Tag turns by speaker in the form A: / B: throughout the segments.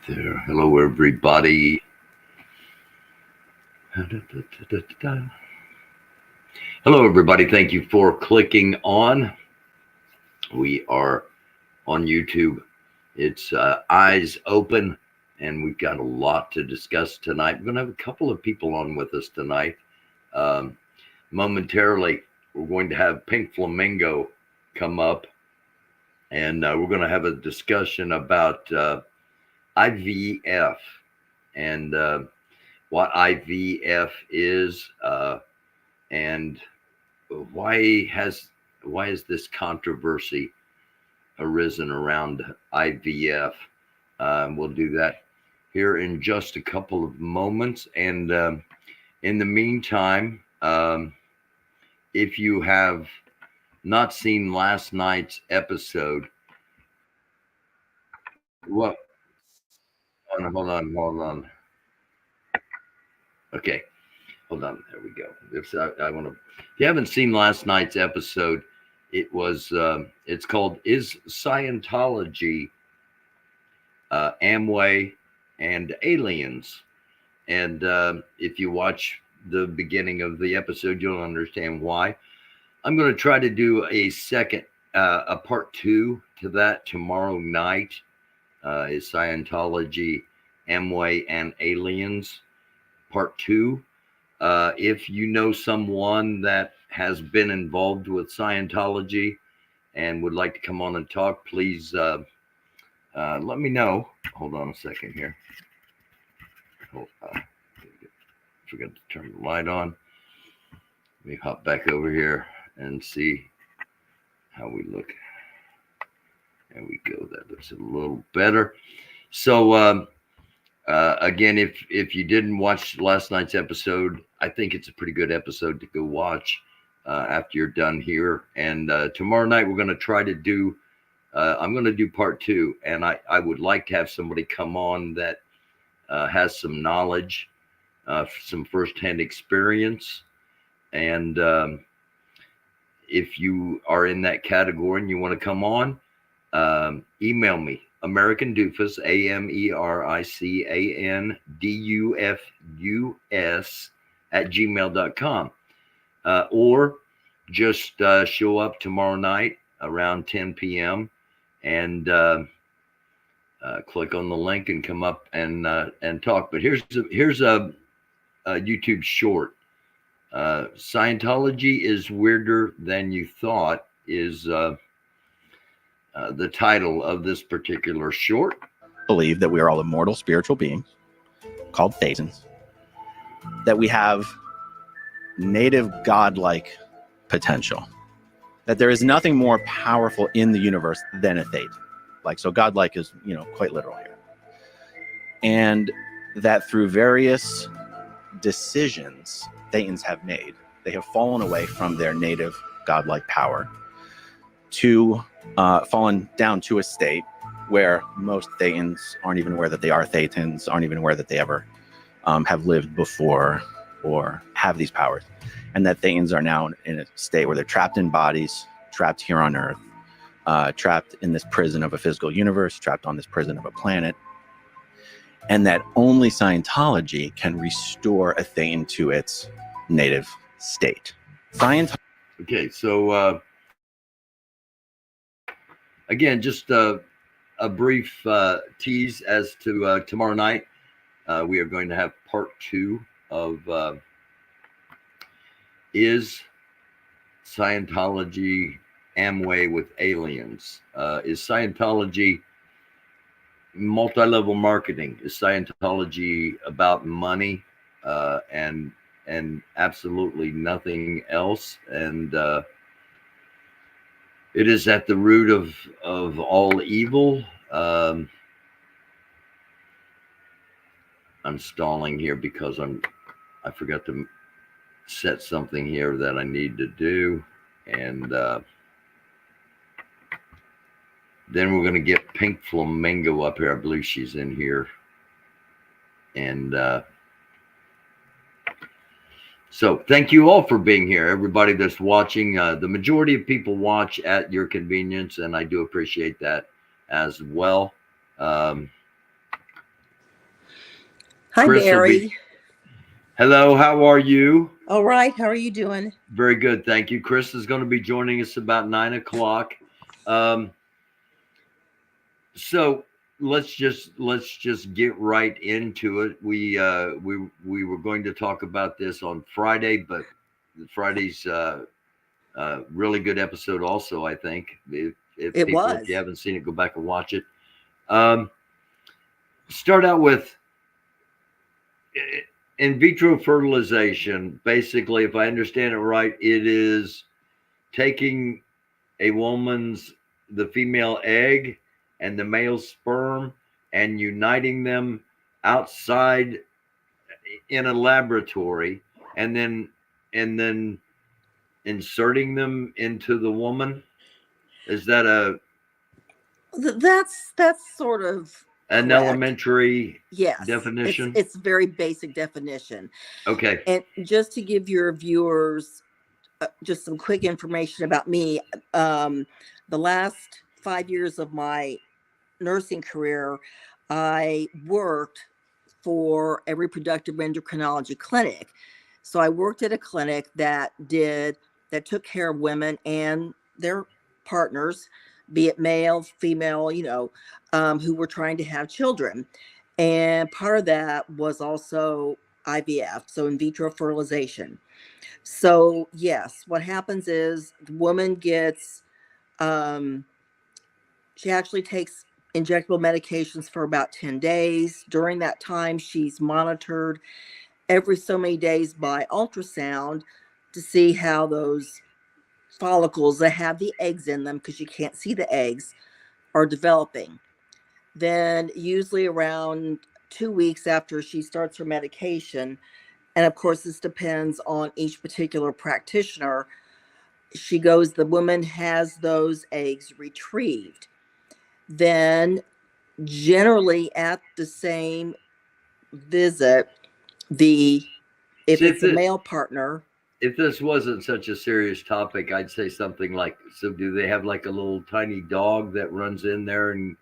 A: there. Hello, everybody. Hello, everybody. Thank you for clicking on. We are on YouTube. It's eyes open, and we've got a lot to discuss tonight. We're going to have a couple of people on with us tonight. Momentarily, we're going to have Pink Flamingo come up, and we're going to have a discussion about IVF and what IVF is, and why has this controversy arisen around IVF. We'll do that here in just a couple of moments. And in the meantime, if you have not seen last night's episode, well, hold on. Okay, hold on. There we go. I want to. If you haven't seen last night's episode, it was. It's called "Is Scientology, Amway, and Aliens?" And if you watch the beginning of the episode, you'll understand why. I'm going to try to do a second, a part 2 to that tomorrow night. Is Scientology, Amway, and Aliens? Part 2. If you know someone that has been involved with Scientology and would like to come on and talk, please let me know. Hold on a second here. Forgot to turn the light on. Let me hop back over here and see how we look. There we go. That looks a little better. So again, if you didn't watch last night's episode, I think it's a pretty good episode to go watch after you're done here. And tomorrow night we're going to try to do. I'm going to do part 2, and I would like to have somebody come on that has some knowledge, some firsthand experience, and if you are in that category and you want to come on, email me. American Doofus, AMERICANDUFUS @gmail.com, or just show up tomorrow night around 10 p.m. and click on the link and come up and talk. But here's a YouTube short. Scientology is weirder than you thought is the title of this particular short.
B: Believe that we are all immortal spiritual beings called Thetans, that we have native godlike potential, that there is nothing more powerful in the universe than a Thetan. So godlike is, quite literal here. And that through various decisions Thetans have made, they have fallen away from their native godlike power to fallen down to a state where most Thetans aren't even aware that they are Thetans, aren't even aware that they ever have lived before or have these powers. And that Thetans are now in a state where they're trapped in bodies, trapped here on Earth, trapped in this prison of a physical universe, trapped on this prison of a planet. And that only Scientology can restore a Thetan to its native state.
A: Okay, so again, just a brief tease as to tomorrow night. We are going to have part 2 of Is Scientology Amway with Aliens? Is Scientology multi-level marketing? Is Scientology about money and absolutely nothing else? And it is at the root of all evil. I'm stalling here because I forgot to set something here that I need to do, and then we're going to get Pink Flamingo up here. I believe she's in here, and so thank you all for being here, everybody that's watching. The majority of people watch at your convenience, and I do appreciate that as well.
C: Hi,
A: Chris will be.
C: Barry.
A: Hello, how are you?
C: All right. How are you doing?
A: Very good, thank you. Chris is going to be joining us about 9 o'clock. Um, so let's just get right into it. We were going to talk about this on Friday, but Friday's really good episode. Also, I think if
C: It
A: people, if
C: was.
A: you haven't seen it, go back and watch it. Um, Start out with in vitro fertilization. Basically, if I understand it right, it is taking a woman's the female egg and the male sperm and uniting them outside in a laboratory and then inserting them into the woman. Is that
C: That's sort of
A: an
C: correct.
A: elementary
C: Yes.
A: definition?
C: It's very basic definition.
A: Okay.
C: And just to give your viewers just some quick information about me, the last 5 years of my nursing career, I worked for a reproductive endocrinology clinic. So I worked at a clinic that took care of women and their partners, be it male, female, who were trying to have children. And part of that was also IVF, so in vitro fertilization. So yes, what happens is the woman gets, she actually takes injectable medications for about 10 days. During that time, she's monitored every so many days by ultrasound to see how those follicles that have the eggs in them, because you can't see the eggs, are developing. Then usually around 2 weeks after she starts her medication, and of course this depends on each particular practitioner, the woman has those eggs retrieved. Then generally at the same visit, if
A: See,
C: it's a male partner.
A: if this wasn't such a serious topic, I'd say something like, so do they have like a little tiny dog that runs in there and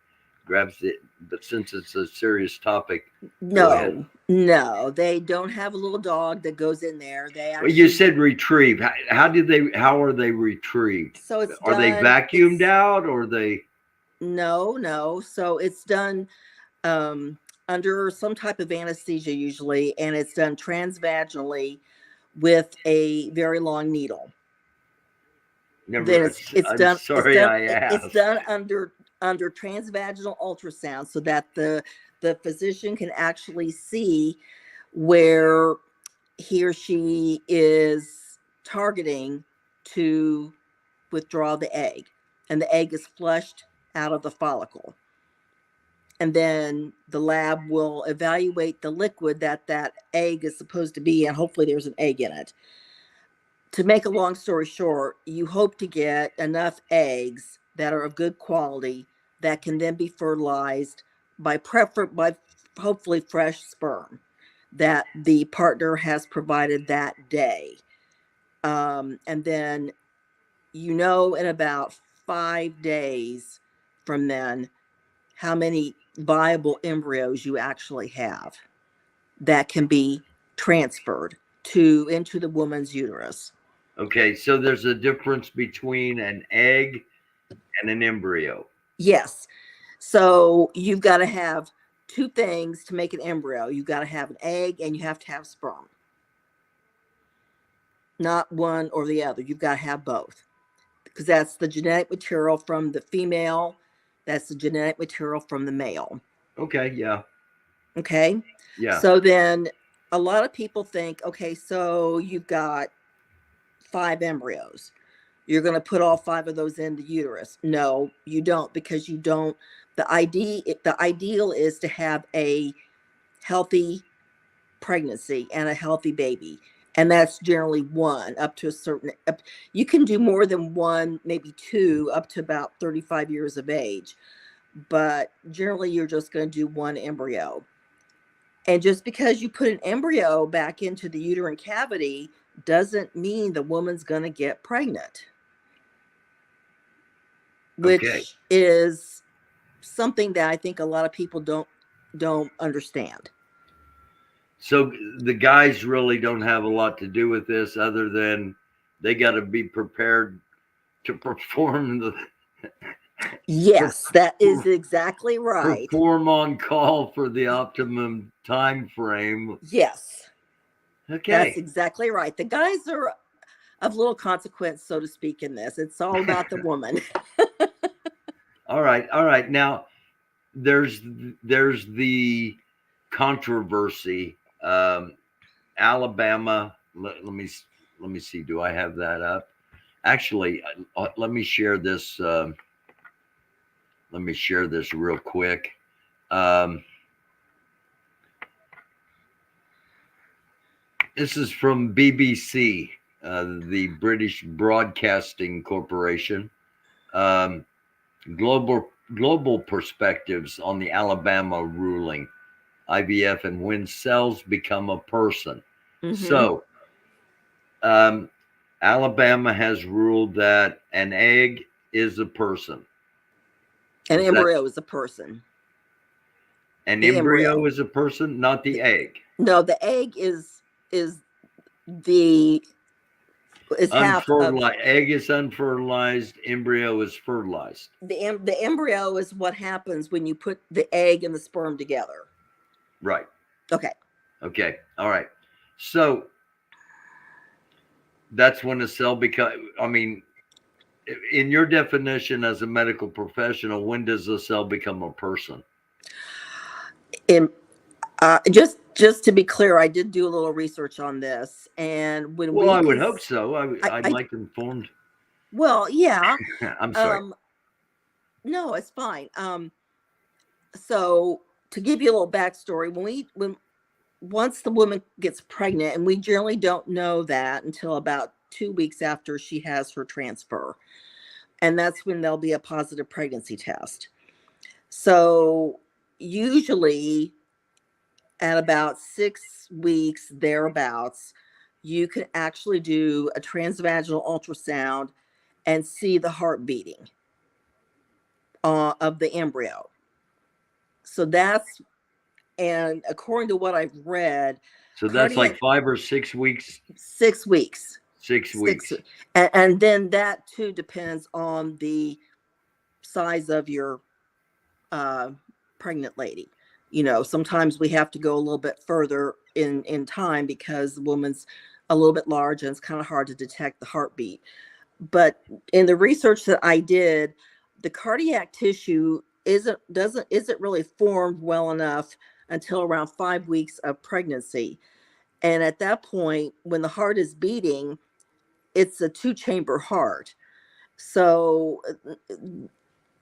A: grabs it? But since it's a serious topic, go ahead.
C: No, they don't have a little dog that goes in there. They
A: Well, you
C: actually,
A: said retrieve. How are they retrieved?
C: so it's
A: Are they
C: done,
A: vacuumed out or they?
C: no. So it's done under some type of anesthesia usually, and it's done transvaginally with a very long needle. Then
A: I'm sorry I asked.
C: It's done under transvaginal ultrasound so that the physician can actually see where he or she is targeting to withdraw the egg, and the egg is flushed out of the follicle. And then the lab will evaluate the liquid that egg is supposed to be, and hopefully there's an egg in it. To make a long story short, you hope to get enough eggs that are of good quality that can then be fertilized by hopefully fresh sperm that the partner has provided that day. And then, in about 5 days from then, how many viable embryos you actually have that can be transferred into the woman's uterus.
A: Okay, so there's a difference between an egg and an embryo.
C: Yes. So you've got to have two things to make an embryo. You've got to have an egg and you have to have sperm. Not one or the other. You've got to have both, because that's the genetic material from the female. That's the genetic material from the male.
A: Okay, yeah.
C: Okay.
A: Yeah.
C: So then a lot of people think, okay, so you've got 5 embryos. You're going to put all 5 of those in the uterus. No, you don't, because you don't. The ideal is to have a healthy pregnancy and a healthy baby. And that's generally 1 up to a certain, you can do more than 1, maybe 2, up to about 35 years of age. But generally you're just going to do 1 embryo. And just because you put an embryo back into the uterine cavity doesn't mean the woman's going to get pregnant, which is something that I think a lot of people don't understand.
A: So the guys really don't have a lot to do with this, other than they got to be prepared to
C: Yes, that is exactly right.
A: perform on call for the optimum time frame.
C: Yes, that's
A: Okay.
C: exactly right. The guys are of little consequence, so to speak, in this. It's all about the woman.
A: All right. All right. Now there's the controversy. Alabama. Let me see. Do I have that up? Actually, let me share this. Let me share this real quick. This is from BBC, the British Broadcasting Corporation. Global perspectives on the Alabama ruling, IVF and when cells become a person.
C: Mhm.
A: So, Alabama has ruled that an egg is a person.
C: An
A: Is that
C: embryo is a person.
A: an
C: The
A: embryo
C: embryo.
A: is a person, not the egg?
C: No, the egg is the is half of
A: Unfertilized egg is unfertilized, embryo is fertilized.
C: the embryo is what happens when you put the egg and the sperm together.
A: Right.
C: Okay.
A: Okay. All right. So that's when a cell becomes, I mean, in your definition as a medical professional, when does a cell become a person?
C: And just to be clear, I did do a little research on this, and when
A: Well,
C: we
A: I would hope so. I'd
C: I
A: like informed.
C: well, yeah.
A: I'm sorry.
C: No, it's fine. So to give you a little backstory, when once the woman gets pregnant, and we generally don't know that until about 2 weeks after she has her transfer, and that's when there'll be a positive pregnancy test. So usually at about 6 weeks thereabouts, you can actually do a transvaginal ultrasound and see the heart beating of the embryo. So that's, and according to what I've read,
A: So that's
C: cardiac
A: like 5 or 6 weeks.
C: 6 weeks.
A: 6 weeks.
C: And then that too depends on the size of your pregnant lady. You know, sometimes we have to go a little bit further in time because the woman's a little bit large and it's kind of hard to detect the heartbeat. But in the research that I did, the cardiac tissue isn't really formed well enough until around 5 weeks of pregnancy. And at that point, when the heart is beating, it's a two-chamber heart. So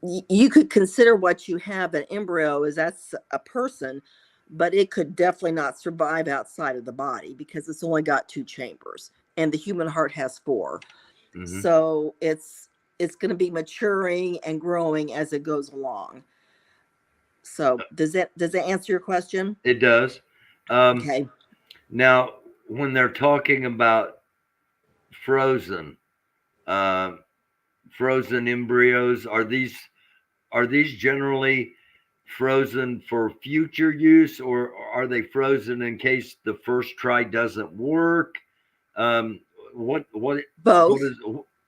C: you could consider what you have an embryo as that's a person, but it could definitely not survive outside of the body because it's only got two chambers, and the human heart has four.
A: Mm-hmm.
C: So it's going to be maturing and growing as it goes along. So does that answer your question?
A: It does.
C: Okay.
A: Now, when they're talking about frozen, uh, frozen embryos, are these generally frozen for future use, or are they frozen in case the first try doesn't work? Um, what
C: Both.
A: is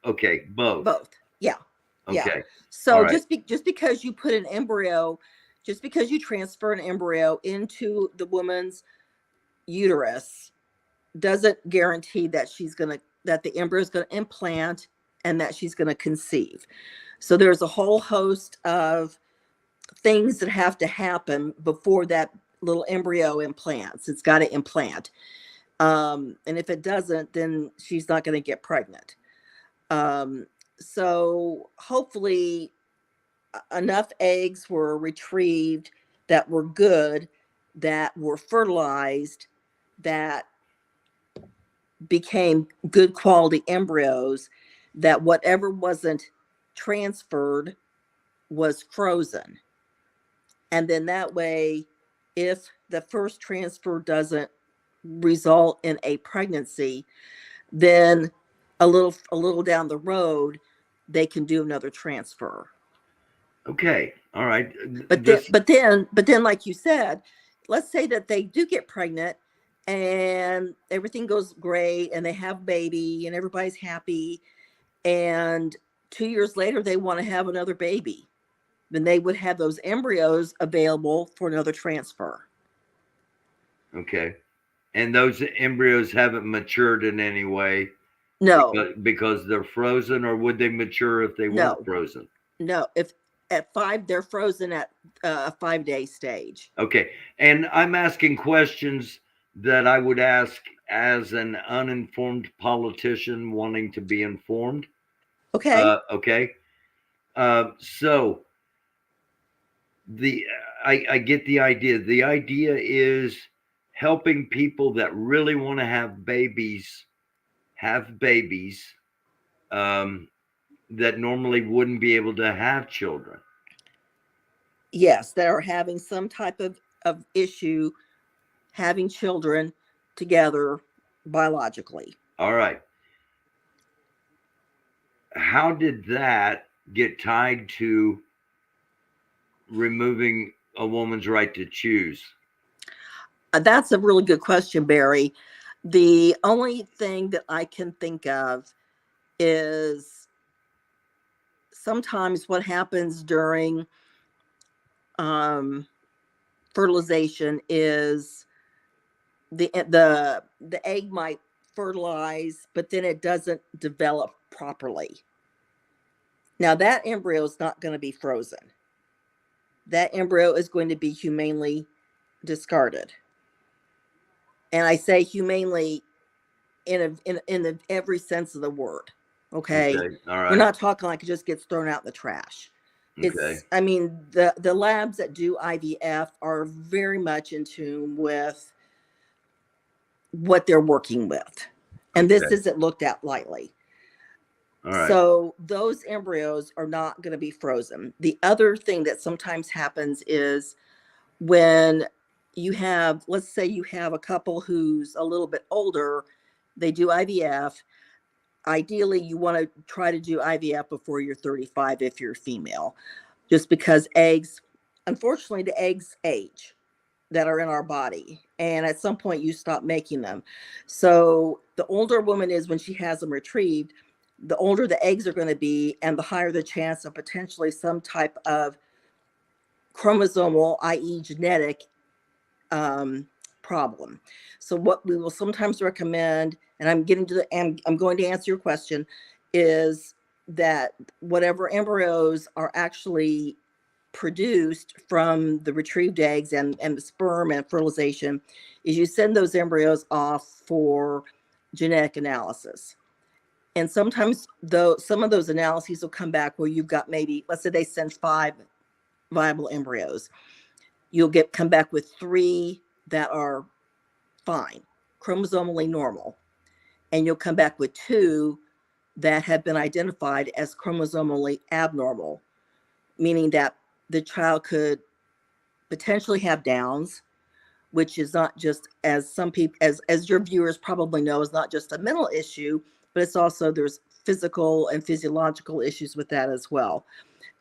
A: okay? Both.
C: Yeah. Yeah.
A: Okay.
C: So
A: All right.
C: just because you put an embryo, just because you transfer an embryo into the woman's uterus doesn't guarantee that that the embryo is going to implant and that she's going to conceive. So there's a whole host of things that have to happen before that little embryo implants. It's got to implant. And if it doesn't, then she's not going to get pregnant. So hopefully enough eggs were retrieved that were good, that were fertilized, that became good quality embryos, that whatever wasn't transferred was frozen. And then that way, if the first transfer doesn't result in a pregnancy, then a little down the road, they can do another transfer.
A: Okay. All right.
C: But then, like you said, let's say that they do get pregnant and everything goes great, and they have baby, and everybody's happy. And 2 years later, they want to have another baby. Then they would have those embryos available for another transfer.
A: Okay. And those embryos haven't matured in any way
C: No,
A: because they're frozen, or would they mature if they weren't
C: no,
A: frozen?
C: no. If at 5, they're frozen at a 5-day stage.
A: Okay. And I'm asking questions that I would ask as an uninformed politician wanting to be informed.
C: Okay.
A: Okay. So the I get the idea. The idea is helping people that really want to have babies that normally wouldn't be able to have children.
C: Yes, that are having some type of issue having children together biologically.
A: All right. How did that get tied to removing a woman's right to choose?
C: That's a really good question, Barry. The only thing that I can think of is sometimes what happens during fertilization is the egg might fertilize, but then it doesn't develop properly. Now that embryo is not going to be frozen. That embryo is going to be humanely discarded. And I say humanely in every sense of the word. Okay.
A: Okay. All right.
C: We're not talking like it just gets thrown out in the trash.
A: Okay.
C: I mean, the labs that do IVF are very much in tune with what they're working with. And this
A: Okay.
C: isn't looked at lightly.
A: All right.
C: So those embryos are not going to be frozen. The other thing that sometimes happens is when you have, let's say you have a couple who's a little bit older, they do IVF. Ideally, you want to try to do IVF before you're 35 if you're female, just because eggs, unfortunately, the eggs age that are in our body. And at some point you stop making them. So the older a woman is when she has them retrieved, the older the eggs are going to be, and the higher the chance of potentially some type of chromosomal, i.e. genetic problem. So what we will sometimes recommend, and I'm going to answer your question, is that whatever embryos are actually produced from the retrieved eggs and the sperm and fertilization is you send those embryos off for genetic analysis. And sometimes though some of those analyses will come back where you've got maybe, let's say they send 5 viable embryos. You'll come back with 3 that are fine, chromosomally normal. And you'll come back with 2 that have been identified as chromosomally abnormal, meaning that the child could potentially have Downs, which is not just, as some people, as your viewers probably know, is not just a mental issue, but it's also, there's physical and physiological issues with that as well.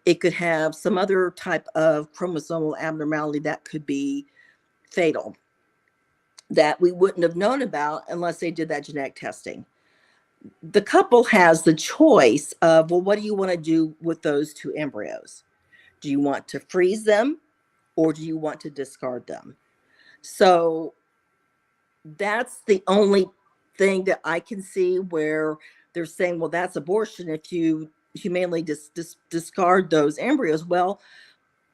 C: It could have some other type of chromosomal abnormality that could be fatal that we wouldn't have known about unless they did that genetic testing. The couple has the choice of, well, what do you want to do with those 2 embryos? Do you want to freeze them or do you want to discard them? So that's the only thing that I can see where they're saying, well, that's abortion if you humanely discard those embryos. Well,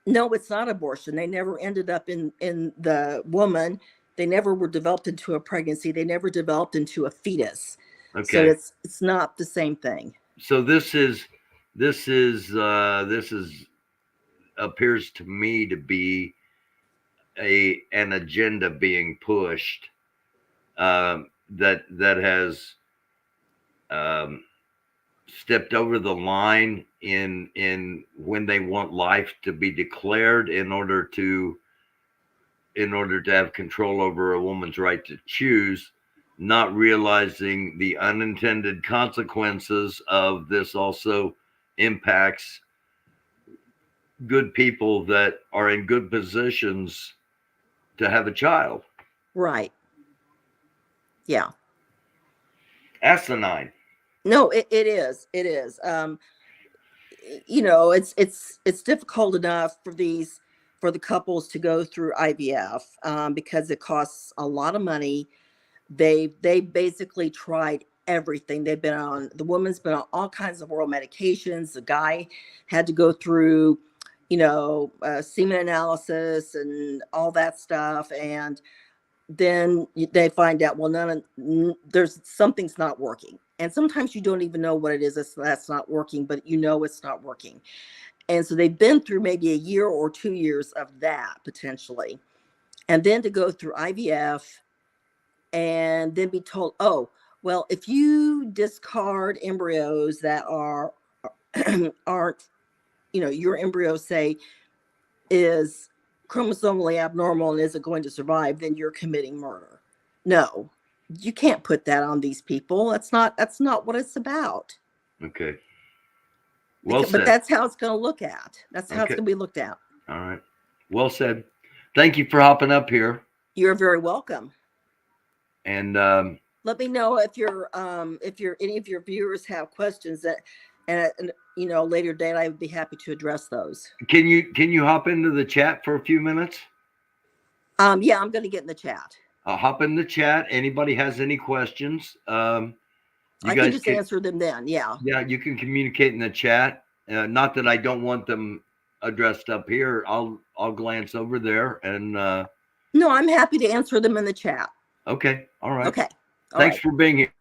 C: no, it's not abortion. They never ended up in the woman. They never were developed into a pregnancy. They never developed into a fetus.
A: Okay.
C: So it's not the same thing.
A: So this appears to me to be an agenda being pushed that has stepped over the line in when they want life to be declared in order to have control over a woman's right to choose, not realizing the unintended consequences of this also impacts good people that are in good positions to have a child.
C: Right. Yeah.
A: Asinine.
C: No, it is. It is. You know, it's difficult enough for the couples to go through IVF, because it costs a lot of money. They basically tried everything. The woman's been on all kinds of oral medications. The guy had to go through, semen analysis and all that stuff. And then they find out, well, there's something's not working. And sometimes you don't even know what it is that's not working, but it's not working. And so they've been through maybe a year or 2 years of that potentially. And then to go through IVF and then be told, oh, well, if you discard embryos that aren't, your embryo, say, is chromosomally abnormal and isn't going to survive, then you're committing murder. No, you can't put that on these people. That's not what it's about.
A: Okay. Well
C: But
A: said.
C: that's how it's going to look at. That's how it's
A: Okay.
C: going to be looked at.
A: All right. Well said. Thank you for hopping up here.
C: You're very welcome.
A: And
C: let me know if any of your viewers have questions that, and later date, I would be happy to address those.
A: can you hop into the chat for a few minutes?
C: Yeah, I'm going to get in the chat.
A: I'll hop in the chat. Anybody has any questions?
C: I can just answer them then. Yeah.
A: Yeah, you can communicate in the chat. Not that I don't want them addressed up here. I'll glance over there and.
C: No, I'm happy to answer them in the chat.
A: Okay. All right.
C: Okay.
A: Thanks for being here.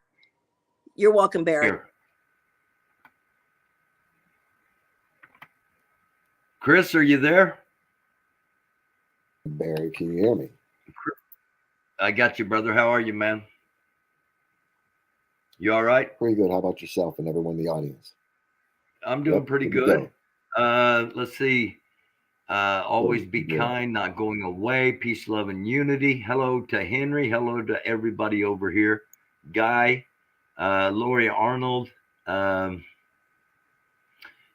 C: You're welcome, Barry.
A: Chris, are you there?
D: Barry, can you hear me?
A: I got you, brother. How are you, man? You all right?
D: Pretty good. How about yourself and everyone in the audience?
A: I'm doing pretty good. Let's see. Always be kind, not going away. Peace, love, and unity. Hello to Henry. Hello to everybody over here. Guy, Lori Arnold.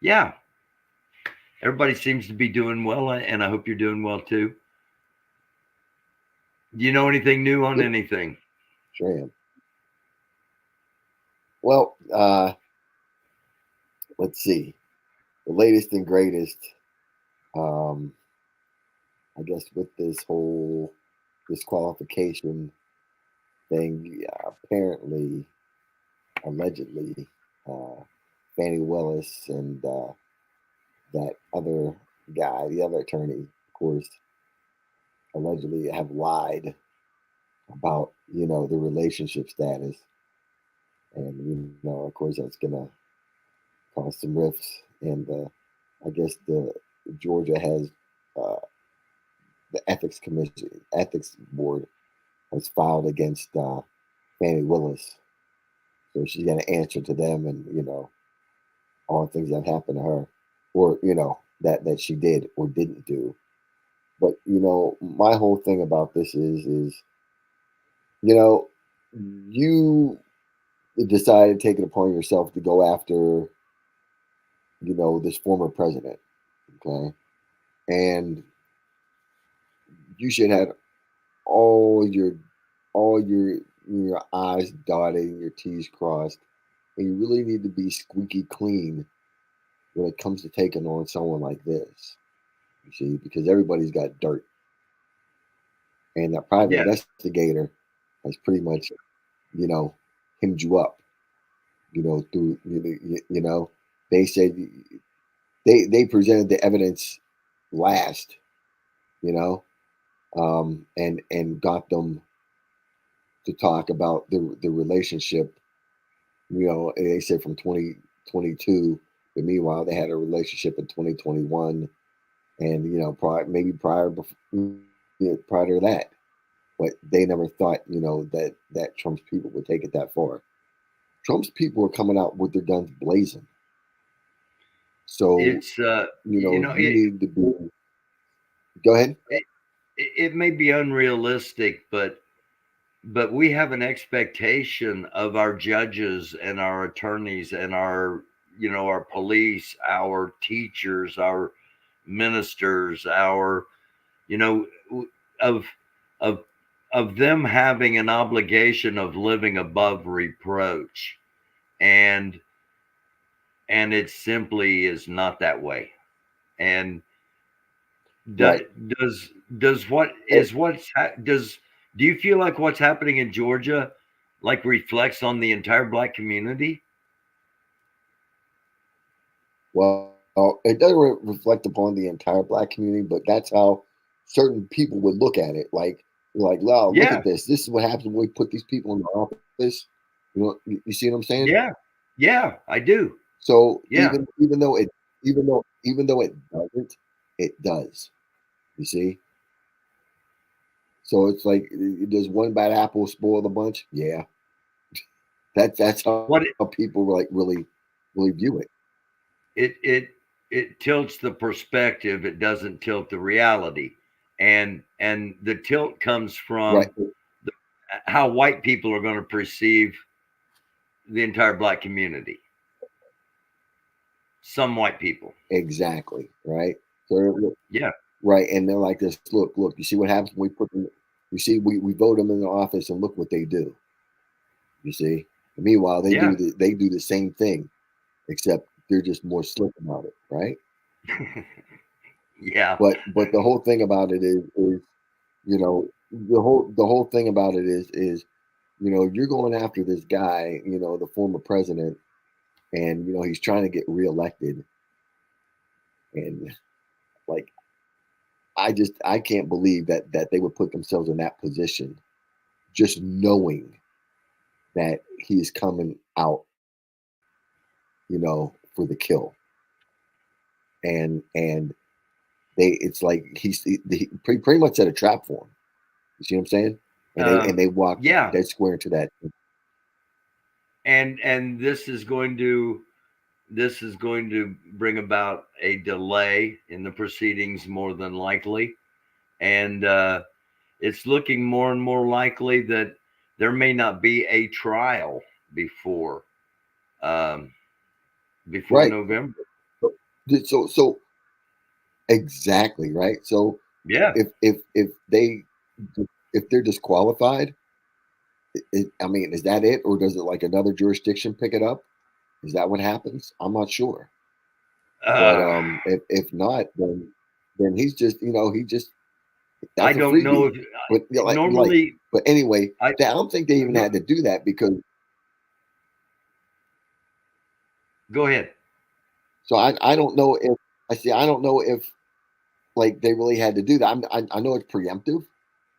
A: Yeah. Everybody seems to be doing well, and I hope you're doing well too. Do you know anything new on anything?
D: Sure am. Well, let's see. The latest and greatest, I guess, with this whole disqualification thing, apparently, allegedly, Fannie Willis and that other guy, the other attorney, of course, allegedly have lied about, the relationship status. And, of course, that's going to cause some rifts. And I guess Georgia has the ethics board has filed against Fannie Willis. So she's going to answer to them and, all the things that happened to her or, that she did or didn't do. But, my whole thing about this is, you decided to take it upon yourself to go after, this former president. Okay. And you should have all your I's dotted, your T's crossed. And you really need to be squeaky clean when it comes to taking on someone like this. You see, because everybody's got dirt. And that private investigator has pretty much, hemmed you up, through, they said they presented the evidence last, and got them to talk about the relationship, they said from 2022, but meanwhile they had a relationship in 2021 and, prior to that. But they never thought, that Trump's people would take it that far. Trump's people are coming out with their guns blazing. So
A: it's
D: you need to be. Go ahead.
A: It may be unrealistic, but we have an expectation of our judges and our attorneys and our our police, our teachers, our ministers, our of of them having an obligation of living above reproach, and it simply is not that way. And
D: Right.
A: does what is what's does do you feel like what's happening in Georgia like reflects on the entire black community?
D: Well, it doesn't reflect upon the entire black community, but that's how certain people would look at it. Like, wow, look
A: Yeah,
D: at this. This is what happens when we put these people in the office. You know, you see what I'm saying?
A: yeah, yeah, I do.
D: So
A: Yeah,
D: even though it doesn't, it does. You see? So it's like, does one bad apple spoil the bunch? Yeah, that's how
A: what
D: people like really view it.
A: it tilts the perspective. It doesn't tilt the reality, and the tilt comes
D: Right.
A: from the, how white people are going to perceive the entire black community. Some white people.
D: Exactly. Right. So
A: Yeah,
D: right, and they're like this. Look. You see what happens when we put them? You see, we vote them in the office, and look what they do. You see. And meanwhile,
A: yeah.
D: they do the same thing, except they're just more slick about it, right?
A: Yeah.
D: But the whole thing about it is you know the whole thing about it is you're going after this guy, the former president, and he's trying to get reelected, and like I can't believe that they would put themselves in that position, just knowing that he's coming out, for the kill, and it's like he pretty much set a trap for him. You see what I'm saying? And they walk
A: Yeah,
D: dead square into that.
A: and this is going to bring about a delay in the proceedings more than likely, and it's looking more and more likely that there may not be a trial before um, before
D: Right.
A: November.
D: So exactly right. So
A: Yeah.
D: if they're disqualified, I mean, is that it, or does it like another jurisdiction pick it up? Is that what happens? I'm not sure. But
A: Uh,
D: if not, then he's just he just
A: I
D: that's a
A: don't know
D: freebie.
A: if
D: But
A: normally
D: but anyway,
A: I
D: I don't think they even
A: no,
D: had to do that because
A: go ahead.
D: so I don't know if I don't know if like they really had to do that. I know it's preemptive,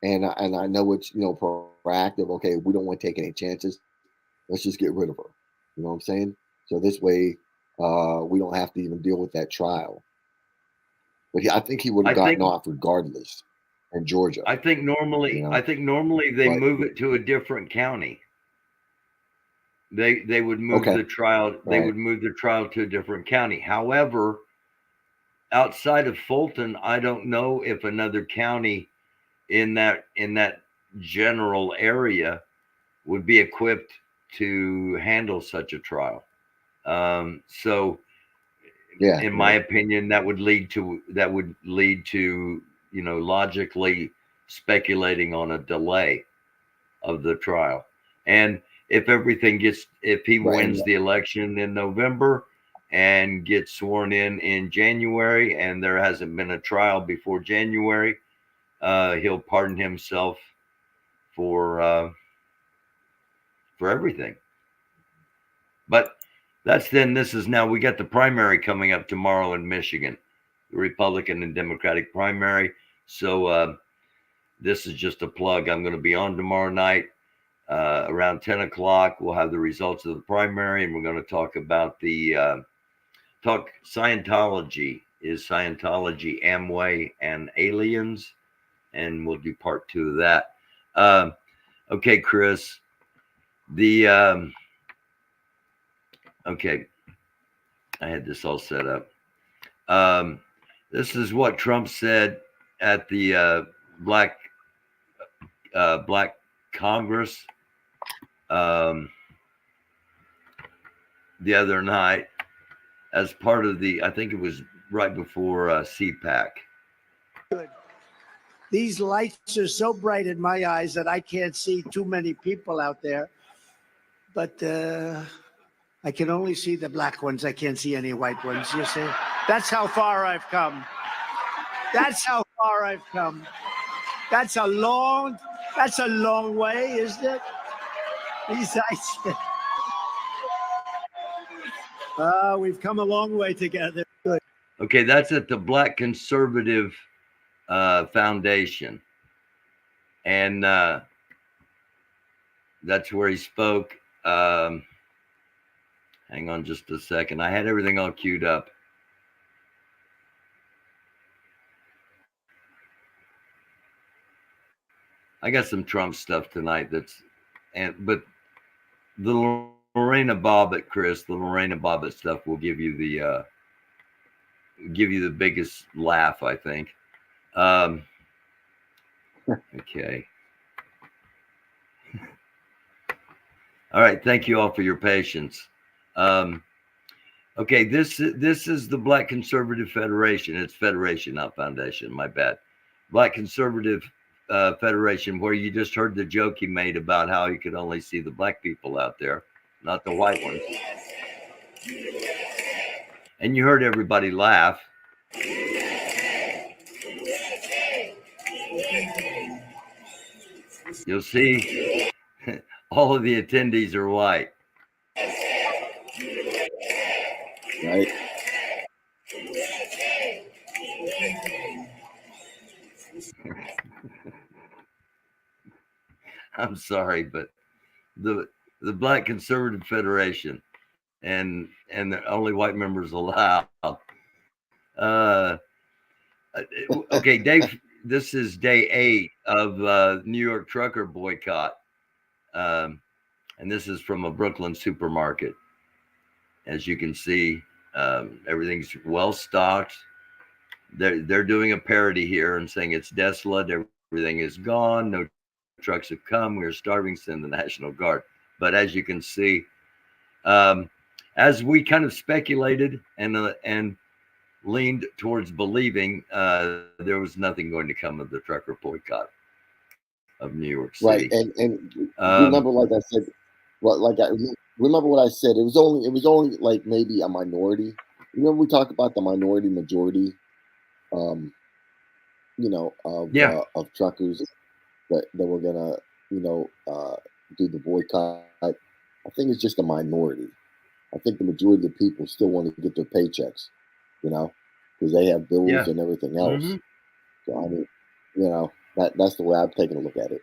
D: and I know it's proactive. Okay, we don't want to take any chances. Let's just get rid of her. You know what I'm saying? So this way, we don't have to even deal with that trial. But I think he would have
A: I
D: gotten
A: think
D: off regardless in Georgia. You
A: I
D: know,
A: think normally they
D: but
A: move it to a different county. They would move
D: okay,
A: the trial. They
D: right,
A: would move the trial to a different county. However, outside of Fulton, I don't know if another county in that general area would be equipped to handle such a trial. So,
D: yeah,
A: in my
D: yeah,
A: opinion, that would lead to logically speculating on a delay of the trial. And if he
D: right, and
A: wins the election in November and gets sworn in January, and there hasn't been a trial before January, he'll pardon himself for uh, for everything. But this is now we got the primary coming up tomorrow in Michigan, the Republican and Democratic primary. So this is just a plug. I'm going to be on tomorrow night around 10 o'clock. We'll have the results of the primary, and we're going to talk about talk Scientology. Is Scientology Amway and aliens? And we'll do part 2 of that. Okay, Chris. The okay, I had this all set up. Um, this is what Trump said at the Black Congress the other night as part of I think it was right before CPAC.
E: Good. These lights are so bright in my eyes that I can't see too many people out there. But I can only see the black ones. I can't see any white ones, you see? That's how far I've come. That's how far I've come. That's a long way, isn't it? These eyes. We've come a long way together. Good.
A: Okay, that's at the Black Conservative Foundation. And that's where he spoke. Hang on just a second. I had everything all queued up. I got some Trump stuff tonight but the Lorena Bobbitt, Chris, the Lorena Bobbitt stuff will give you the biggest laugh, I think. Okay. All right. Thank you all for your patience. Okay, this is the Black Conservative Federation. It's Federation, not Foundation. My bad. Black Conservative Federation, where you just heard the joke he made about how you could only see the black people out there, not the white ones. And you heard everybody laugh. You'll see all of the attendees are white.
D: Right.
A: I'm sorry, but the Black Conservative Federation and the only white members allowed. Okay, Dave, this is day 8 of New York trucker boycott. And this is from a Brooklyn supermarket. As you can see, everything's well stocked. They're doing a parody here and saying it's desolate, everything is gone, no trucks have come, we're starving, send the National Guard. But as you can see, as we kind of speculated and leaned towards believing, there was nothing going to come of the trucker boycott of New York City.
D: Right, and remember, like I said, remember what I said. It was only like maybe a minority. Remember we talked about the minority majority, of truckers that were gonna, do the boycott. I think it's just a minority. I think the majority of the people still want to get their paychecks, because they have bills and everything else.
A: Mm-hmm.
D: So I mean, that's the way I'm taking a look at it.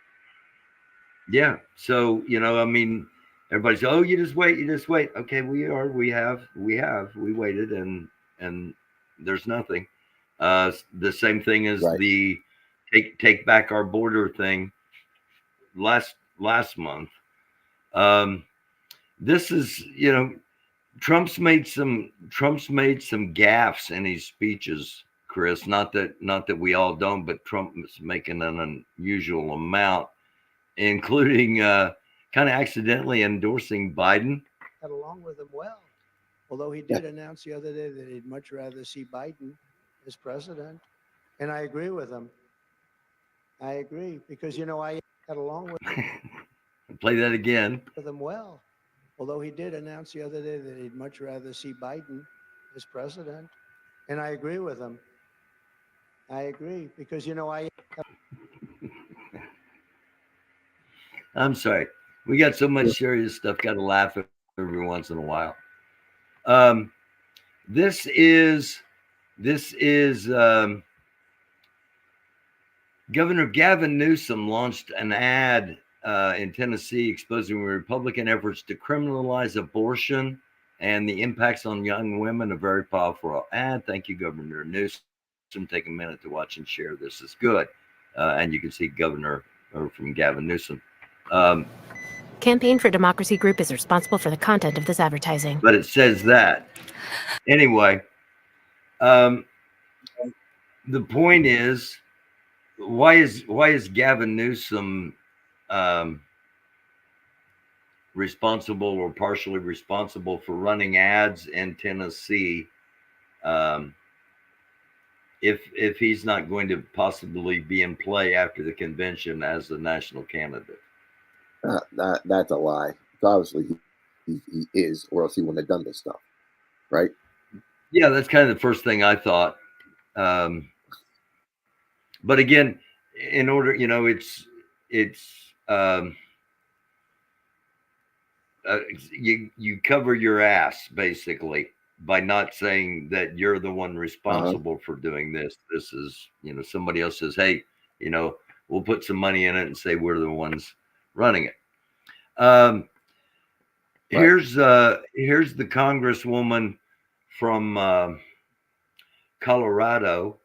A: Yeah. So, I mean, everybody's, oh, you just wait. Okay, we waited and there's nothing. The same thing as
D: Right.
A: the take back our border thing last month. This is, Trump's made some gaffes in his speeches, Chris. Not that we all don't, but Trump is making an unusual amount, including kind of accidentally endorsing Biden.
E: Got along with him well, although he did announce the other day that he'd much rather see Biden as president, and I agree with him. I agree because I got along with
A: Play that again.
E: him well, although he did announce the other day that he'd much rather see Biden as president, and I agree with him. I agree because
A: I'm sorry. We got so much serious stuff. Got to laugh every once in a while. This is Governor Gavin Newsom launched an ad in Tennessee exposing Republican efforts to criminalize abortion and the impacts on young women. A very powerful ad. Thank you, Governor Newsom. Take a minute to watch and share. This is good. And you can see from Gavin Newsom.
F: Campaign for Democracy Group is responsible for the content of this advertising.
A: But it says that. Anyway, the point is, why is Gavin Newsom responsible or partially responsible for running ads in Tennessee? if he's not going to possibly be in play after the convention as the national candidate.
D: That's a lie. So obviously he is, or else he wouldn't have done this stuff, right?
A: Yeah, that's kind of the first thing I thought. But again, in order, it's you cover your ass basically by not saying that you're the one responsible for doing this. This is, somebody else says, hey, we'll put some money in it and say we're the ones running it. Right. Here's the congresswoman from Colorado,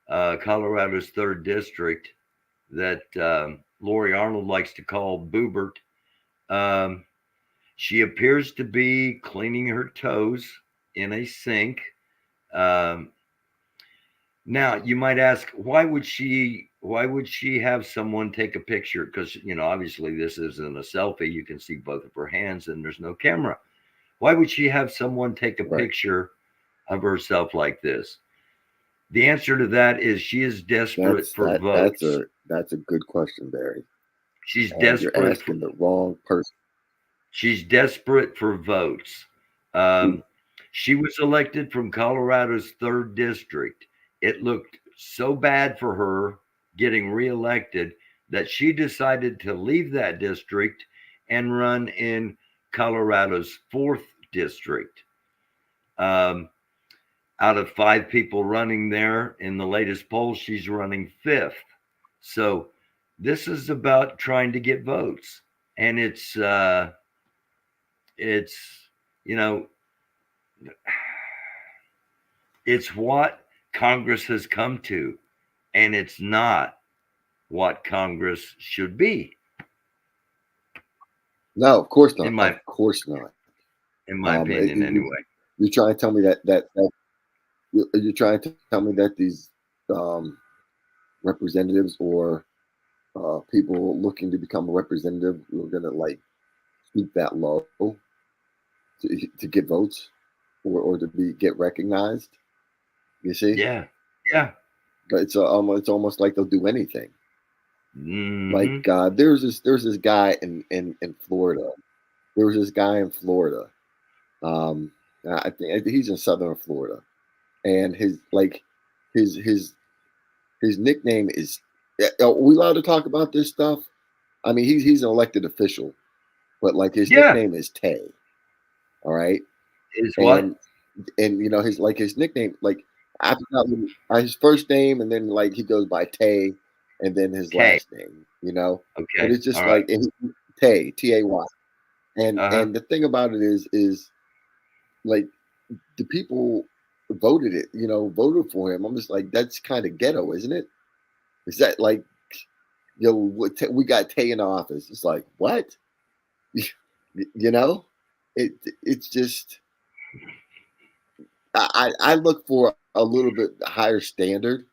A: Colorado's 3rd district, that Lori Arnold likes to call Boobert. She appears to be cleaning her toes in a sink. Now you might ask, why would she have someone take a picture? Because obviously this isn't a selfie. You can see both of her hands and there's no camera. Why would she have someone take a picture of herself like this? The answer to that is she is desperate for votes.
D: That's a good question, Barry.
A: She's desperate.
D: You're asking the wrong person.
A: She's desperate for votes. She was elected from Colorado's 3rd district. It looked so bad for her getting reelected that she decided to leave that district and run in Colorado's 4th district. Out of 5 people running there in the latest poll, she's running 5th. So this is about trying to get votes. And it's it's what Congress has come to, and it's not what Congress should be.
D: No, of course not. Of course not.
A: In my opinion, anyway.
D: You're trying to tell me that you're trying to tell me that these representatives or people looking to become a representative are going to stoop that low to get votes or to get recognized. You see?
A: Yeah.
D: But it's almost like they'll do anything.
A: Mm-hmm.
D: Like there's this guy in Florida. There was this guy in Florida. I think he's in southern Florida, and his nickname is. Are we allowed to talk about this stuff? I mean, he's an elected official, but his nickname is Tay. All right.
A: Is what?
D: And his nickname, I forgot his first name, and then he goes by Tay, and then his last name.
A: Okay.
D: But it's just Tay, Tay. And the thing about it is the people voted it, voted for him. I'm just that's kind of ghetto, isn't it? Is that we got Tay in office? It's what? It's just I look for a little bit higher standard,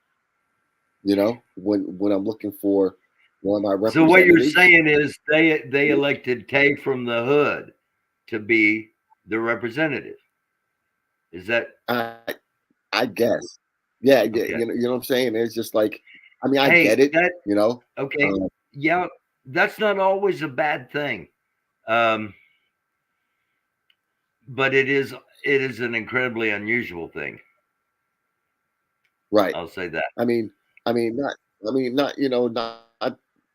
D: when I'm looking for one of my representatives.
A: So what you're saying is they elected Tay from the hood to be the representative. Is that?
D: I guess. Yeah. Okay. You know what I'm saying? It's just I get it.
A: Okay. Yeah, that's not always a bad thing. But it is an incredibly unusual thing.
D: Right.
A: I'll say that.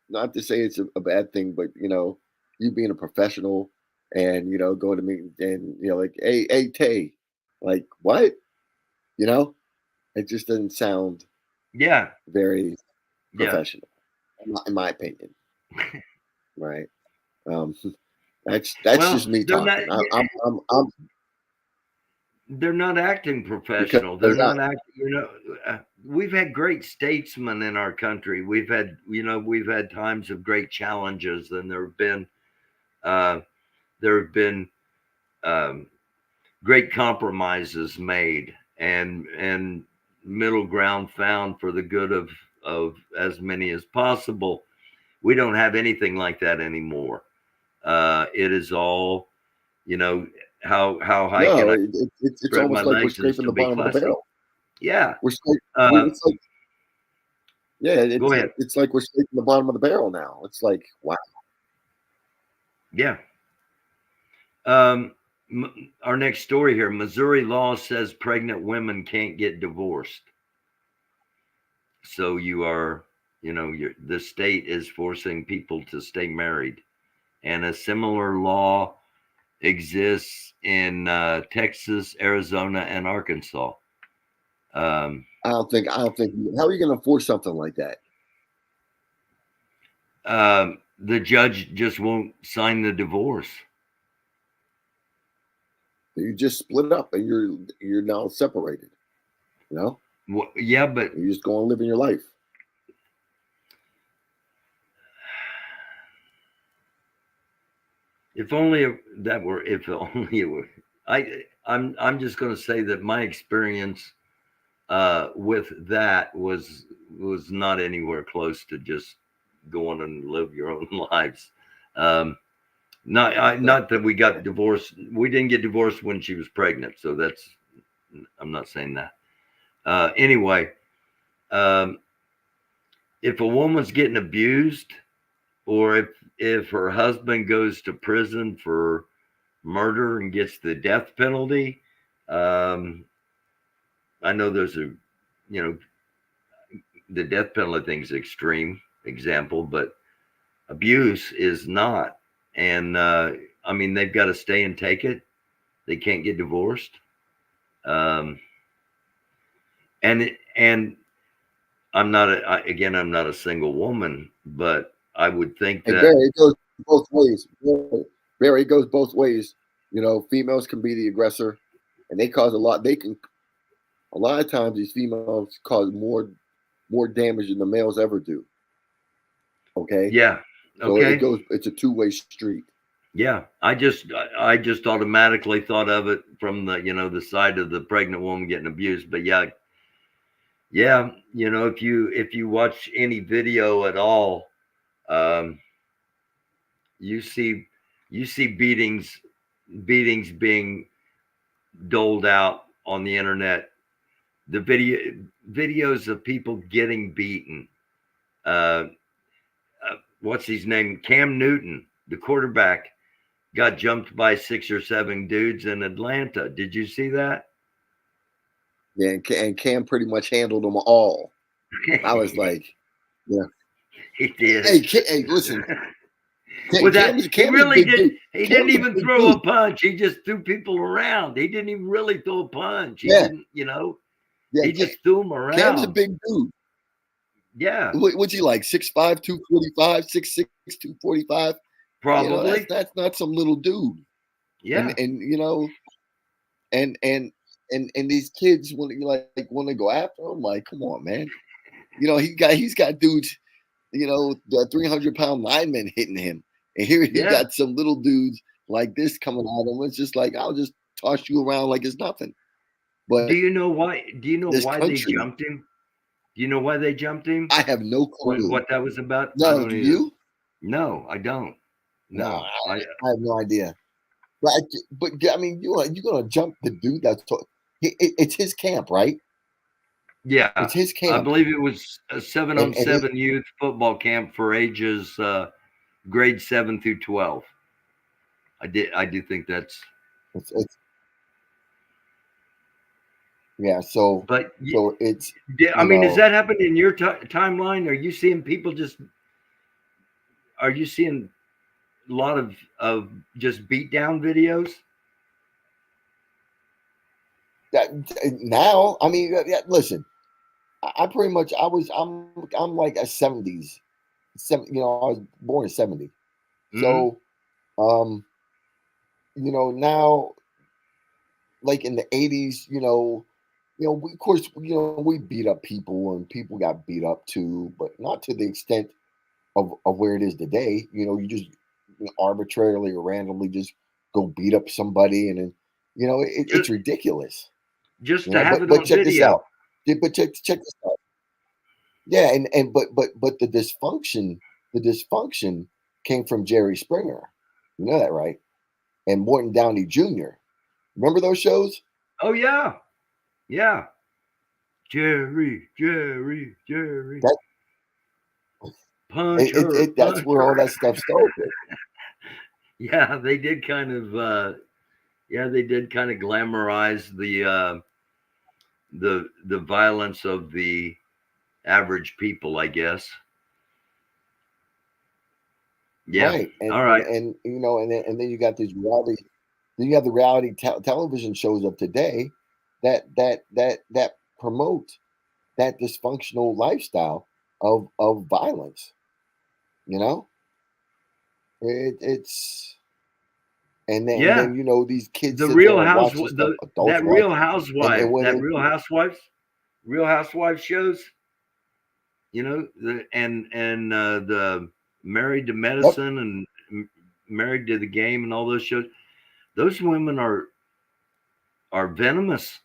D: Not to say it's a bad thing, but you being a professional and going to meet and hey Tay, what? It just doesn't sound very professional, in my opinion. Right. That's just me talking.
A: They're not acting professional. They're not acting. We've had great statesmen in our country. We've had times of great challenges, and there have been great compromises made and middle ground found for the good of as many as possible. We don't have anything like that anymore. It is all, how high can I?
D: It's almost like we're scraping the bottom of the barrel.
A: Yeah.
D: We're straight,
A: Uh,
D: it's like, yeah,
A: Go ahead.
D: it's like we're scraping the bottom of the barrel now. It's like, wow.
A: Yeah. Our next story here: Missouri law says pregnant women can't get divorced. So the state is forcing people to stay married, and a similar law exists in Texas, Arizona, and Arkansas.
D: I don't think, how are you going to enforce something like that?
A: The judge just won't sign the divorce.
D: You just split up and you're now separated. You know?
A: Well, yeah, but
D: you just go on living your life.
A: If only it were. I'm just going to say that my experience with that was not anywhere close to just go on and live your own lives. Not that we got divorced. We didn't get divorced when she was pregnant. So I'm not saying that. Anyway, if a woman's getting abused, or if her husband goes to prison for murder and gets the death penalty, I know the death penalty thing is an extreme example, but abuse is not. And I mean, they've got to stay and take it. They can't get divorced. And I'm not a single woman, but I would think that
D: Barry, it goes both ways. Barry, it goes both ways. You know, females can be the aggressor, and they cause a lot. A lot of times these females cause more damage than the males ever do. Okay.
A: Yeah. Okay.
D: So it's a two-way street.
A: Yeah, I just automatically thought of it from the side of the pregnant woman getting abused. But yeah, if you watch any video at all, you see beatings being doled out on the internet. The videos of people getting beaten. What's his name? Cam Newton, the quarterback, got jumped by 6 or 7 dudes in Atlanta. Did you see that?
D: Yeah, and Cam pretty much handled them all. I was like, yeah,
A: he did.
D: Hey, listen.
A: He didn't even throw a punch. He just threw people around. He didn't even really throw a punch. He didn't, he just threw them around.
D: Cam's a big dude.
A: Yeah.
D: What's he like? 6'5", 245, 6'6", 245?
A: Probably.
D: That's not some little dude.
A: Yeah.
D: And these kids when they go after him, like, come on, man. He's got dudes, the 300-pound linemen hitting him. And here he got some little dudes like this coming at him. It's just like, I'll just toss you around like it's nothing. But
A: do you know why they jumped him? Do you know why they jumped him?
D: I have no clue.
A: What that was about?
D: No, do you?
A: No, I don't. No,
D: I have no idea. But I mean, you're gonna jump the dude it's his camp, right?
A: Yeah,
D: it's his camp.
A: I believe it was a 7-on-7 youth football camp for ages grade 7 through 12. I do think that's.
D: Yeah. So it's.
A: I mean, does that happen in your timeline? Are you seeing people Are you seeing a lot of just beat down videos?
D: Now, I mean, listen, I'm like a 70s. I was born in 70. Mm-hmm. So, now, like in the 80s, of course, we beat up people and people got beat up too, but not to the extent of where it is today. You just arbitrarily or randomly just go beat up somebody, and then, it's ridiculous.
A: Just to have it on
D: check
A: video.
D: This out. But check this out. Yeah, but the dysfunction came from Jerry Springer. You know that, right? And Morton Downey Jr. Remember those shows?
A: Oh yeah, yeah. Jerry, Jerry, Jerry.
D: That
A: Punch her,
D: that's
A: punch
D: where all
A: her.
D: that stuff started.
A: Yeah, they did kind of glamorize the violence of the average people, I guess. Yeah.
D: Right.
A: All right.
D: And you know, and then you got these reality, then you have the reality television shows of today that promote that dysfunctional lifestyle of violence. You know, it's and
A: Yeah.
D: then you know these kids
A: The
D: sit there
A: Real
D: and
A: House,
D: watch this stuff adults watch, and when
A: That
D: it,
A: Real Housewives shows, the Married to
D: yep,
A: Medicine and Married to the Game and all those shows. Those women are venomous,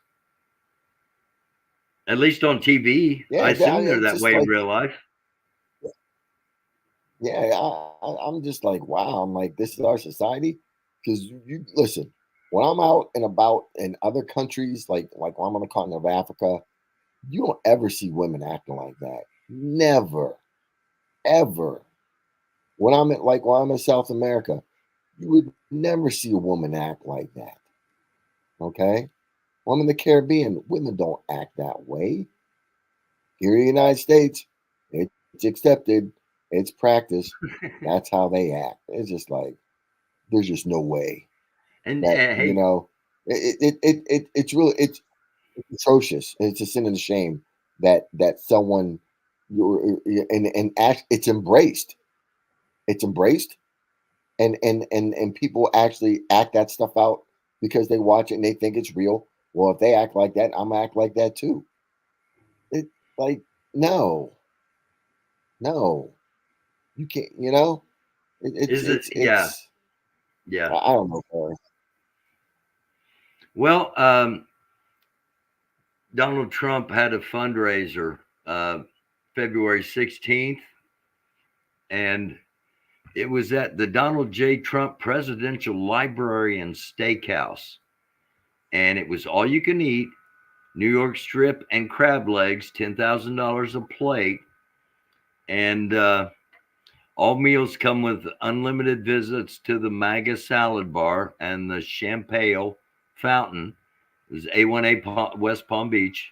A: at least on TV. I
D: yeah,
A: assume they're
D: it's
A: that
D: just
A: way in
D: like,
A: real life.
D: yeah, I'm just like, wow, I'm like, this is our society. Because you listen, when I'm out and about in other countries, like when I'm on the continent of Africa, you don't ever see women acting like that. Never, ever. When I'm in South America, you would never see a woman act like that. Okay? When I'm in the Caribbean, women don't act that way. Here in the United States, it's accepted, it's practiced. That's how they act. It's just like there's just no way
A: And
D: that
A: hey,
D: it's really it's atrocious. It's a sin and a shame that someone and act it's embraced. It's embraced and people actually act that stuff out because they watch it and they think it's real. Well, if they act like that, I'm gonna act like that too. It like no, no, you can't. You know,
A: is it? Yeah, yeah.
D: I don't know. Barry.
A: Well, Donald Trump had a fundraiser February 16th, and it was at the Donald J. Trump Presidential Library and Steakhouse. And it was all you can eat, New York strip and crab legs, $10,000 a plate. And all meals come with unlimited visits to the MAGA salad bar and the Champagne Fountain. It was A1A West Palm Beach.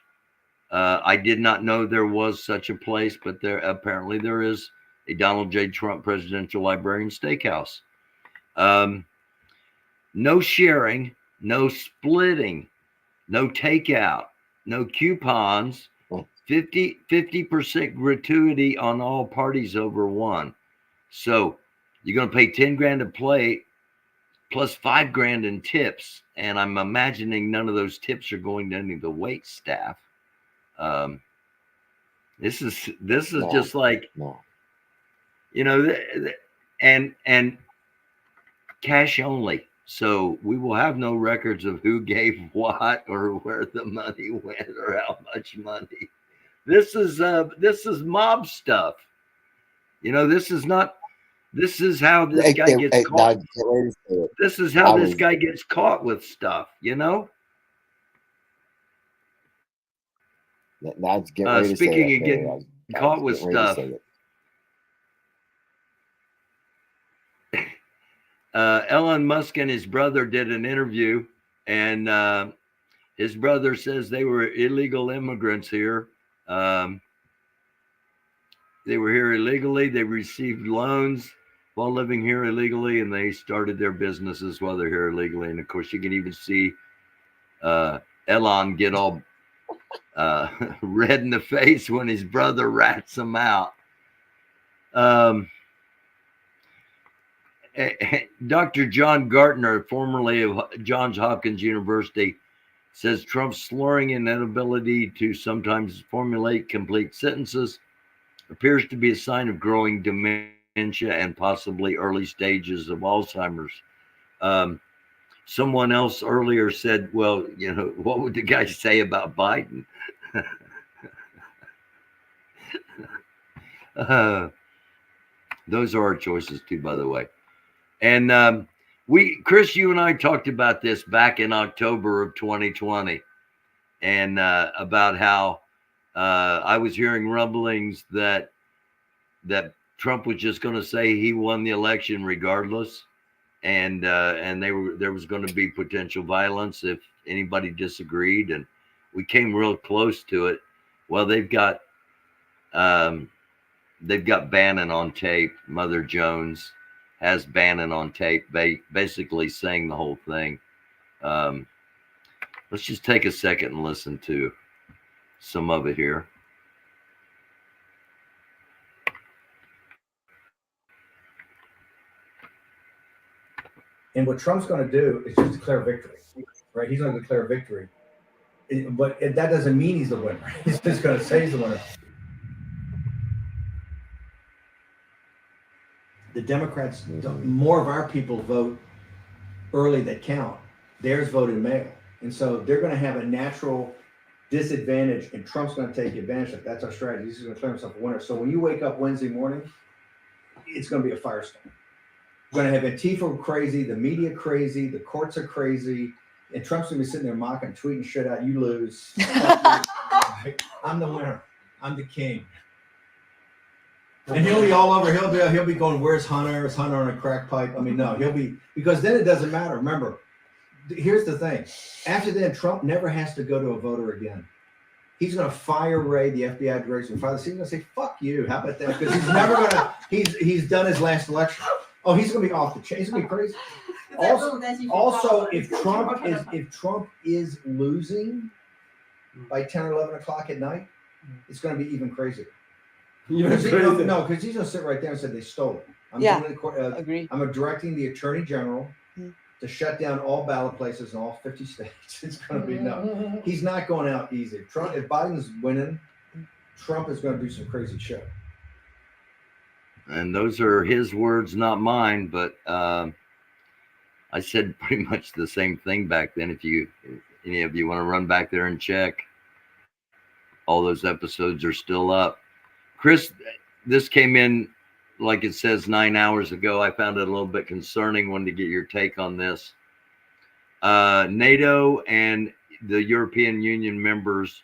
A: I did not know there was such a place, but apparently there is a Donald J. Trump Presidential Library and Steakhouse. No sharing, no splitting, no takeout, no coupons,
D: Oh,
A: 50% gratuity on all parties over one. So you're going to pay 10 grand a plate plus 5 grand in tips. And I'm imagining none of those tips are going to any of the wait staff. This is
D: no,
A: just like,
D: no.
A: and cash only. So we will have no records of who gave what or where the money went or how much money. This is mob stuff. This is not. This is how this guy gets
D: Now,
A: caught.
D: get ready to say it.
A: This is how
D: I
A: this
D: was
A: guy gets caught with stuff.
D: now I was getting ready to say
A: Speaking
D: it,
A: of
D: Barry.
A: getting
D: I was
A: caught with
D: getting ready to
A: stuff,
D: say it.
A: Elon Musk and his brother did an interview, and his brother says they were illegal immigrants here. They were here illegally. They received loans while living here illegally, and they started their businesses while they're here illegally. And of course, you can even see Elon get all red in the face when his brother rats him out. Dr. John Gartner, formerly of Johns Hopkins University, says Trump's slurring and inability to sometimes formulate complete sentences appears to be a sign of growing dementia and possibly early stages of Alzheimer's. Someone else earlier said, well, what would the guy say about Biden? Those are our choices too, by the way. And Chris, you and I talked about this back in October of 2020, and about how I was hearing rumblings that Trump was just going to say he won the election regardless, and there was going to be potential violence if anybody disagreed, and we came real close to it. Well, they've got Bannon on tape. Mother Jones has Bannon on tape, basically saying the whole thing. Let's just take a second and listen to some of it here.
G: And what Trump's going to do is just declare victory, right? He's going to declare victory. But that doesn't mean he's the winner. He's just going to say he's the winner. The Democrats, more of our people vote early that count. Theirs voted mail. And so they're going to have a natural disadvantage, and Trump's going to take advantage of it. That's our strategy. He's going to declare himself a winner. So when you wake up Wednesday morning, it's going to be a firestorm. We're going to have Antifa crazy, the media crazy, the courts are crazy, and Trump's going to be sitting there mocking, tweeting shit out. You lose. I'm the winner. I'm the king. And he'll be all over. He'll be going, where's Hunter? Is Hunter on a crack pipe? I mean, no, he'll be, because then it doesn't matter. Remember, here's the thing. After then, Trump never has to go to a voter again. He's going to fire Ray, the FBI director, and fire the he's going to say, fuck you. How about that? Because he's never going to, he's done his last election. Oh, he's going to be off the chain. He's going to be crazy. Also, if Trump is losing by 10 or 11 o'clock at night, it's going to be even crazier. Because he's going to sit right there and say they stole it.
H: Agree.
G: I'm directing the attorney general to shut down all ballot places in all 50 states. It's going to be no. He's not going out easy. Trump, if Biden's winning, Trump is going to do some crazy shit.
A: And those are his words, not mine. But I said pretty much the same thing back then. If any of you want to run back there and check, all those episodes are still up. Chris, this came in, like it says, 9 hours ago. I found it a little bit concerning. Wanted to get your take on this. NATO and the European Union members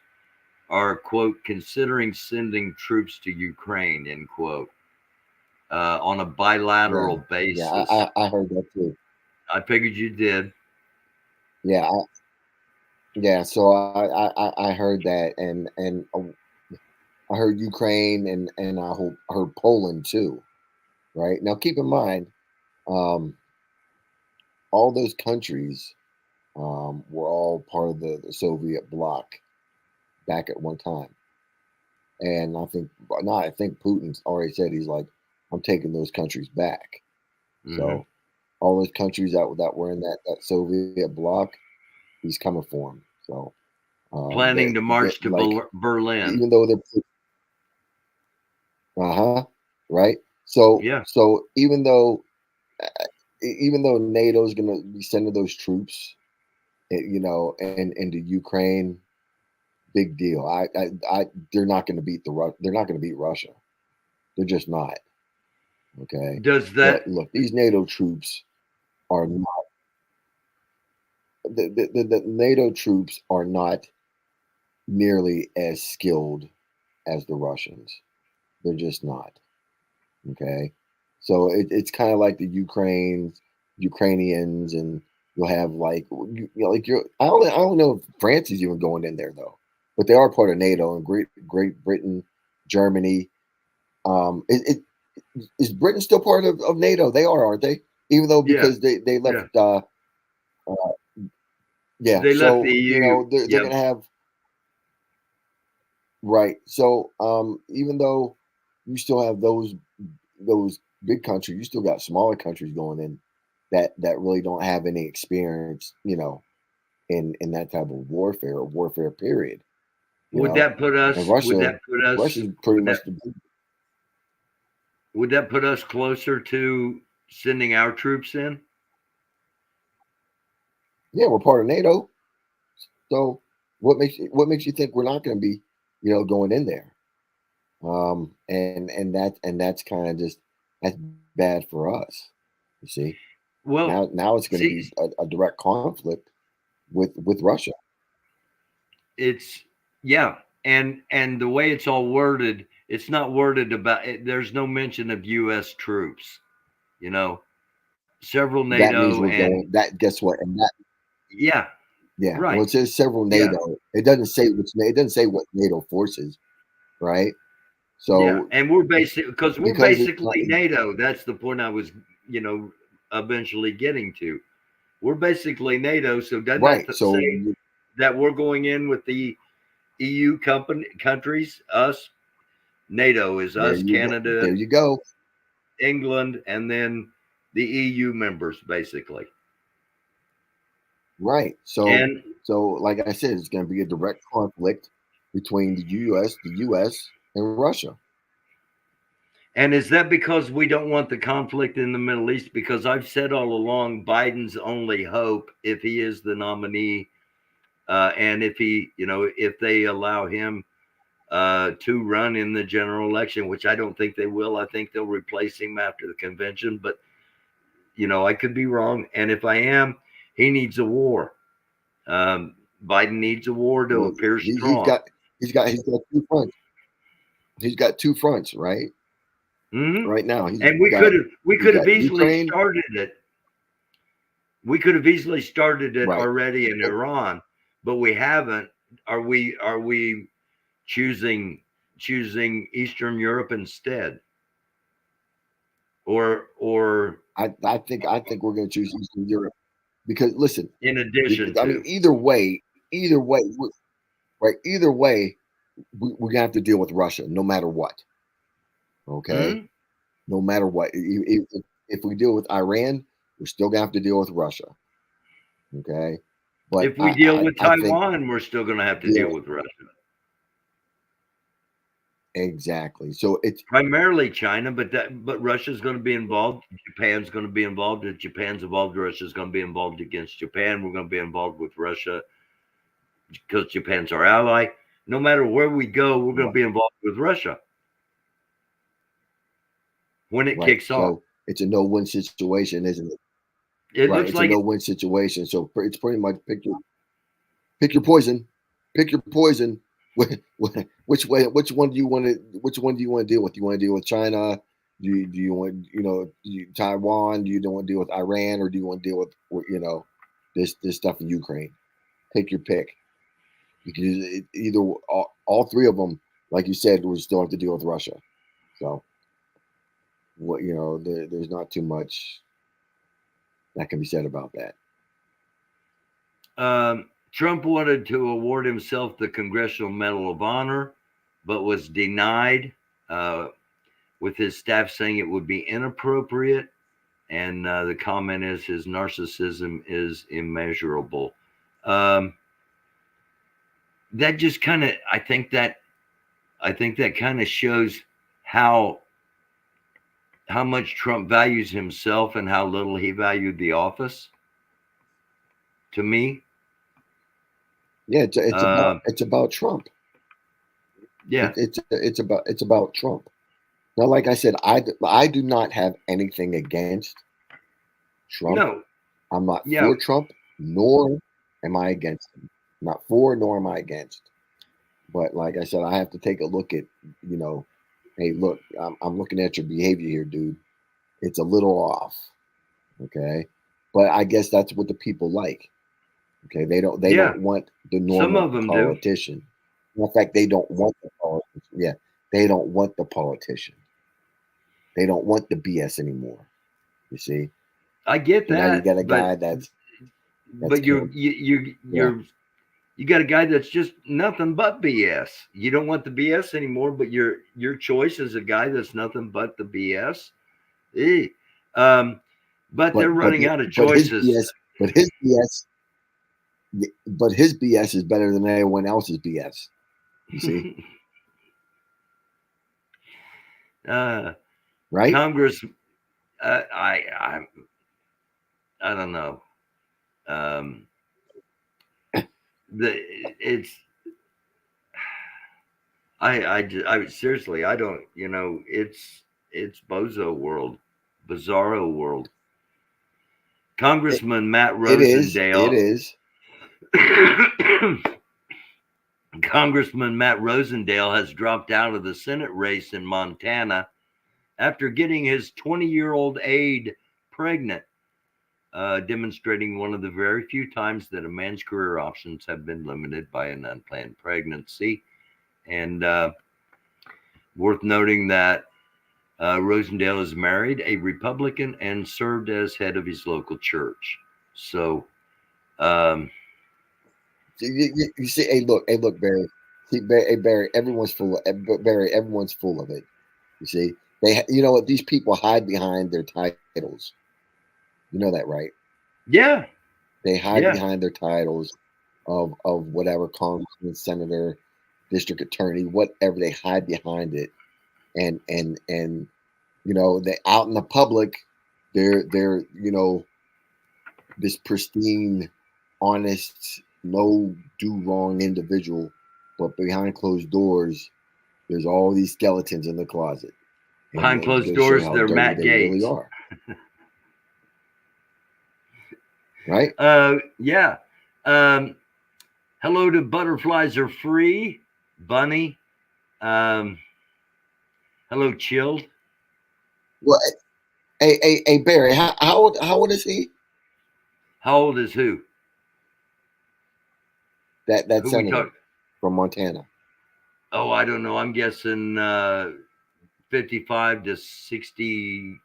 A: are, quote, considering sending troops to Ukraine, end quote, on a bilateral basis.
D: Yeah, I heard that too.
A: I figured you did.
D: Yeah, so I heard that, and I heard Ukraine and I heard Poland too. Right now, keep in mind, all those countries were all part of the Soviet bloc back at one time, and I think Putin's already said he's like, I'm taking those countries back. Mm-hmm. So all those countries that were in that Soviet bloc, he's coming for them. So
A: planning to march to Berlin,
D: even though they're right. So
A: yeah.
D: So even though NATO is going to be sending those troops, into Ukraine, big deal. They're not going to beat they're not going to beat Russia. They're just not. Okay.
A: Does that
D: look? These NATO troops are not. The NATO troops are not nearly as skilled as the Russians. They're just not. Okay. So it's kind of like the Ukrainians, and you'll have I don't know if France is even going in there though, but they are part of NATO, and Great Britain, Germany. Is Britain still part of NATO? They are, aren't they? Even though because they left. Yeah.
A: They left the EU.
D: They're going to have. Right. So even though you still have those big countries, you still got smaller countries going in that really don't have any experience, in that type of warfare period.
A: Would that put us?
D: Russia's pretty much
A: would that put us closer to sending our troops in?
D: Yeah, we're part of NATO. So what makes you think we're not going to be, going in there? And that's kind of just, that's bad for us. You see. Well, now it's going to be a direct conflict with Russia.
A: It's and the way it's all worded, it's not worded about it. There's no mention of U.S. troops. You know, several
D: That means
A: NATO
D: we're going.
A: and
D: That guess what? And that
A: yeah,
D: yeah. Well,
A: right,
D: it says several
A: yeah,
D: NATO. It doesn't say which. It doesn't say what NATO forces, right?
A: yeah.
D: So
A: And we're basic because we're
D: because it's not
A: basically NATO. That's the point I was, eventually getting to. We're basically NATO. So doesn't that
D: right. So
A: say that we're going in with the EU countries? Us, NATO is
D: there
A: us,
D: you go.
A: Canada,
D: There you go.
A: England, and then the EU members, basically.
D: Right.
A: And
D: Like I said, it's going to be a direct conflict between the U.S., and Russia.
A: and is that because we don't want the conflict in the Middle East? Because I've said all along, Biden's only hope, if he is the nominee, and if if they allow him to run in the general election, which I don't think they will. I think they'll replace him after the convention, but I could be wrong. And if I am, he needs a war. Biden needs a war to
D: Well,
A: appear
D: he, he's
A: strong.
D: got he's got he's got two fronts. He's got two fronts, right?
A: Hmm.
D: Right now, he's
A: And we
D: got
A: could have easily
D: Ukraine,
A: started it. We could have easily started it
D: right?
A: already in Iran, but we haven't. Are we choosing Eastern Europe instead? Or
D: I think we're going to choose Eastern Europe because listen,
A: in addition
D: I mean,
A: to.
D: either way, right? Either way, we're gonna have to deal with Russia, no matter what. Okay,
A: Hmm?
D: no matter what. If we deal with Iran, we're still gonna have to deal with Russia. Okay, but
A: If we deal with
D: I think
A: Taiwan, we're still going to have to
D: deal
A: deal with Russia.
D: exactly. So it's
A: Primarily China, but Russia's going to be involved. Japan's going to be involved. If Japan's involved, Russia's going to be involved against Japan. We're going to be involved with Russia because Japan's our ally. No matter where we go, we're going to be involved with Russia when it
D: right.
A: kicks off.
D: So it's a no-win situation, isn't it?
A: It
D: Right.
A: looks
D: It's a
A: like it.
D: no-win situation. So it's pretty much pick your poison. Pick your poison. Which way? Which one do you want to? Which one do you want to deal with? You want to deal with China? Do you want Taiwan? Do you want to deal with Iran, or do you want to deal with this stuff in Ukraine? Take your pick. You can use either all three of them. Like you said, we still have to deal with Russia. So there's not too much that can be said about that.
A: Trump wanted to award himself the Congressional Medal of Honor, but was denied, with his staff saying it would be inappropriate. And the comment is his narcissism is immeasurable. That just kind of, I think that kind of shows how much Trump values himself and how little he valued the office. To me,
D: Yeah, it's about Trump.
A: Yeah,
D: It's about Trump. Now, like I said, I do not have anything against Trump.
A: No.
D: I'm not
A: Yeah.
D: for Trump, nor am I against him. Not for, nor am I against. But like I said, I have to take a look at, hey, look, I'm looking at your behavior here, dude. It's a little off. Okay. But I guess that's what the people like. Okay. They don't want the normal
A: Some of them
D: politician. In fact, they don't want the politician. Yeah. They don't want the politician. They don't want the BS anymore. You see?
A: I get that.
D: Now you got a guy that's
A: but you got a guy that's just nothing but BS. You don't want the BS anymore, but your choice is a guy that's nothing but the BS. But they're running out of choices.
D: But his BS is better than anyone else's BS. You see? Right?
A: Congress, I don't know. I seriously, I don't. It's bozo world, bizarro world. Congressman Matt Rosendale.
D: It is.
A: Congressman Matt Rosendale has dropped out of the Senate race in Montana after getting his 20-year-old aide pregnant, demonstrating one of the very few times that a man's career options have been limited by an unplanned pregnancy. And worth noting that Rosendale is married, a Republican, and served as head of his local church. So,
D: you see, hey, look, Barry. See, Barry, everyone's full of Barry. Everyone's full of it. You see, you know what? These people hide behind their titles. You know that, right?
A: yeah,
D: They hide
A: yeah.
D: behind their titles of whatever congressman, senator, district attorney, whatever. They hide behind it, and you know, they out in the public, they're you know, this pristine, honest, no do wrong individual, but behind closed doors, there's all these skeletons in the closet. And
A: Behind
D: it
A: closed
D: goes to show
A: doors,
D: how
A: they're
D: dirty
A: Matt
D: they really
A: Gates.
D: are. Right?
A: Yeah. Hello to Butterflies Are Free, Bunny. Hello, Chilled.
D: Well, hey, Barry, how old is he?
A: How old is who?
D: That
A: Who we
D: senator
A: talk?
D: from Montana.
A: Oh, I don't know. I'm guessing 55 to 60.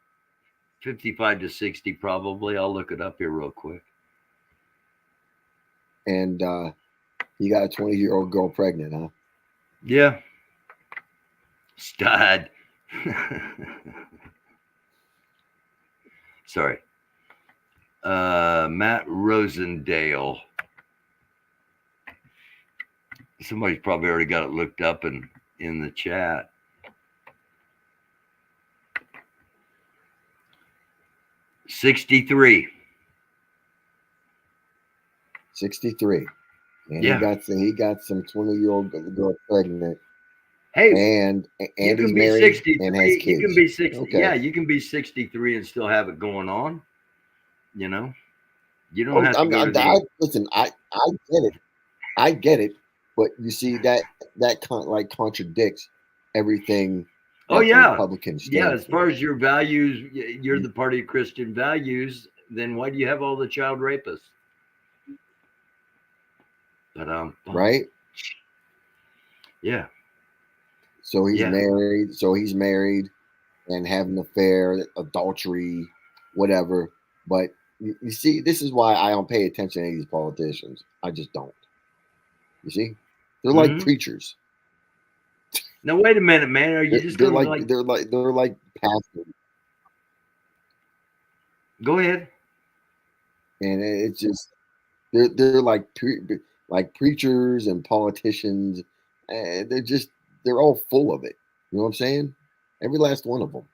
A: 55 to 60, probably. I'll look it up here real quick.
D: And he got a 20-year-old girl pregnant, huh?
A: Yeah. Stud. Sorry. Matt Rosendale. Somebody's probably already got it looked up in the chat. $63.
D: 63. And
A: Yeah.
D: he got some 20-year-old girl pregnant.
A: Hey,
D: and
A: you
D: he's
A: can be
D: married
A: 63.
D: and has kids.
A: You can be 60.
D: Okay.
A: Yeah, you can be 63 and still have it going on. You know, you don't
D: Oh,
A: have to go to the.
D: Listen, I get it. I get it. But you see that contradicts everything.
A: Oh
D: that the
A: yeah,
D: Republicans
A: yeah.
D: stand
A: As far
D: for.
A: as your values, you're the party of Christian values. Then why do you have all the child rapists? But
D: Right?
A: Yeah.
D: So he's
A: Yeah.
D: married. And having an affair, adultery, whatever. But you see, this is why I don't pay attention to these politicians. I just don't. You see, they're like preachers.
A: Now wait a minute, man. Are you just
D: They're
A: gonna
D: like pastors,
A: Go ahead.
D: and it's just they're like preachers and politicians, and they're all full of it. You know what I'm saying? Every last one of them.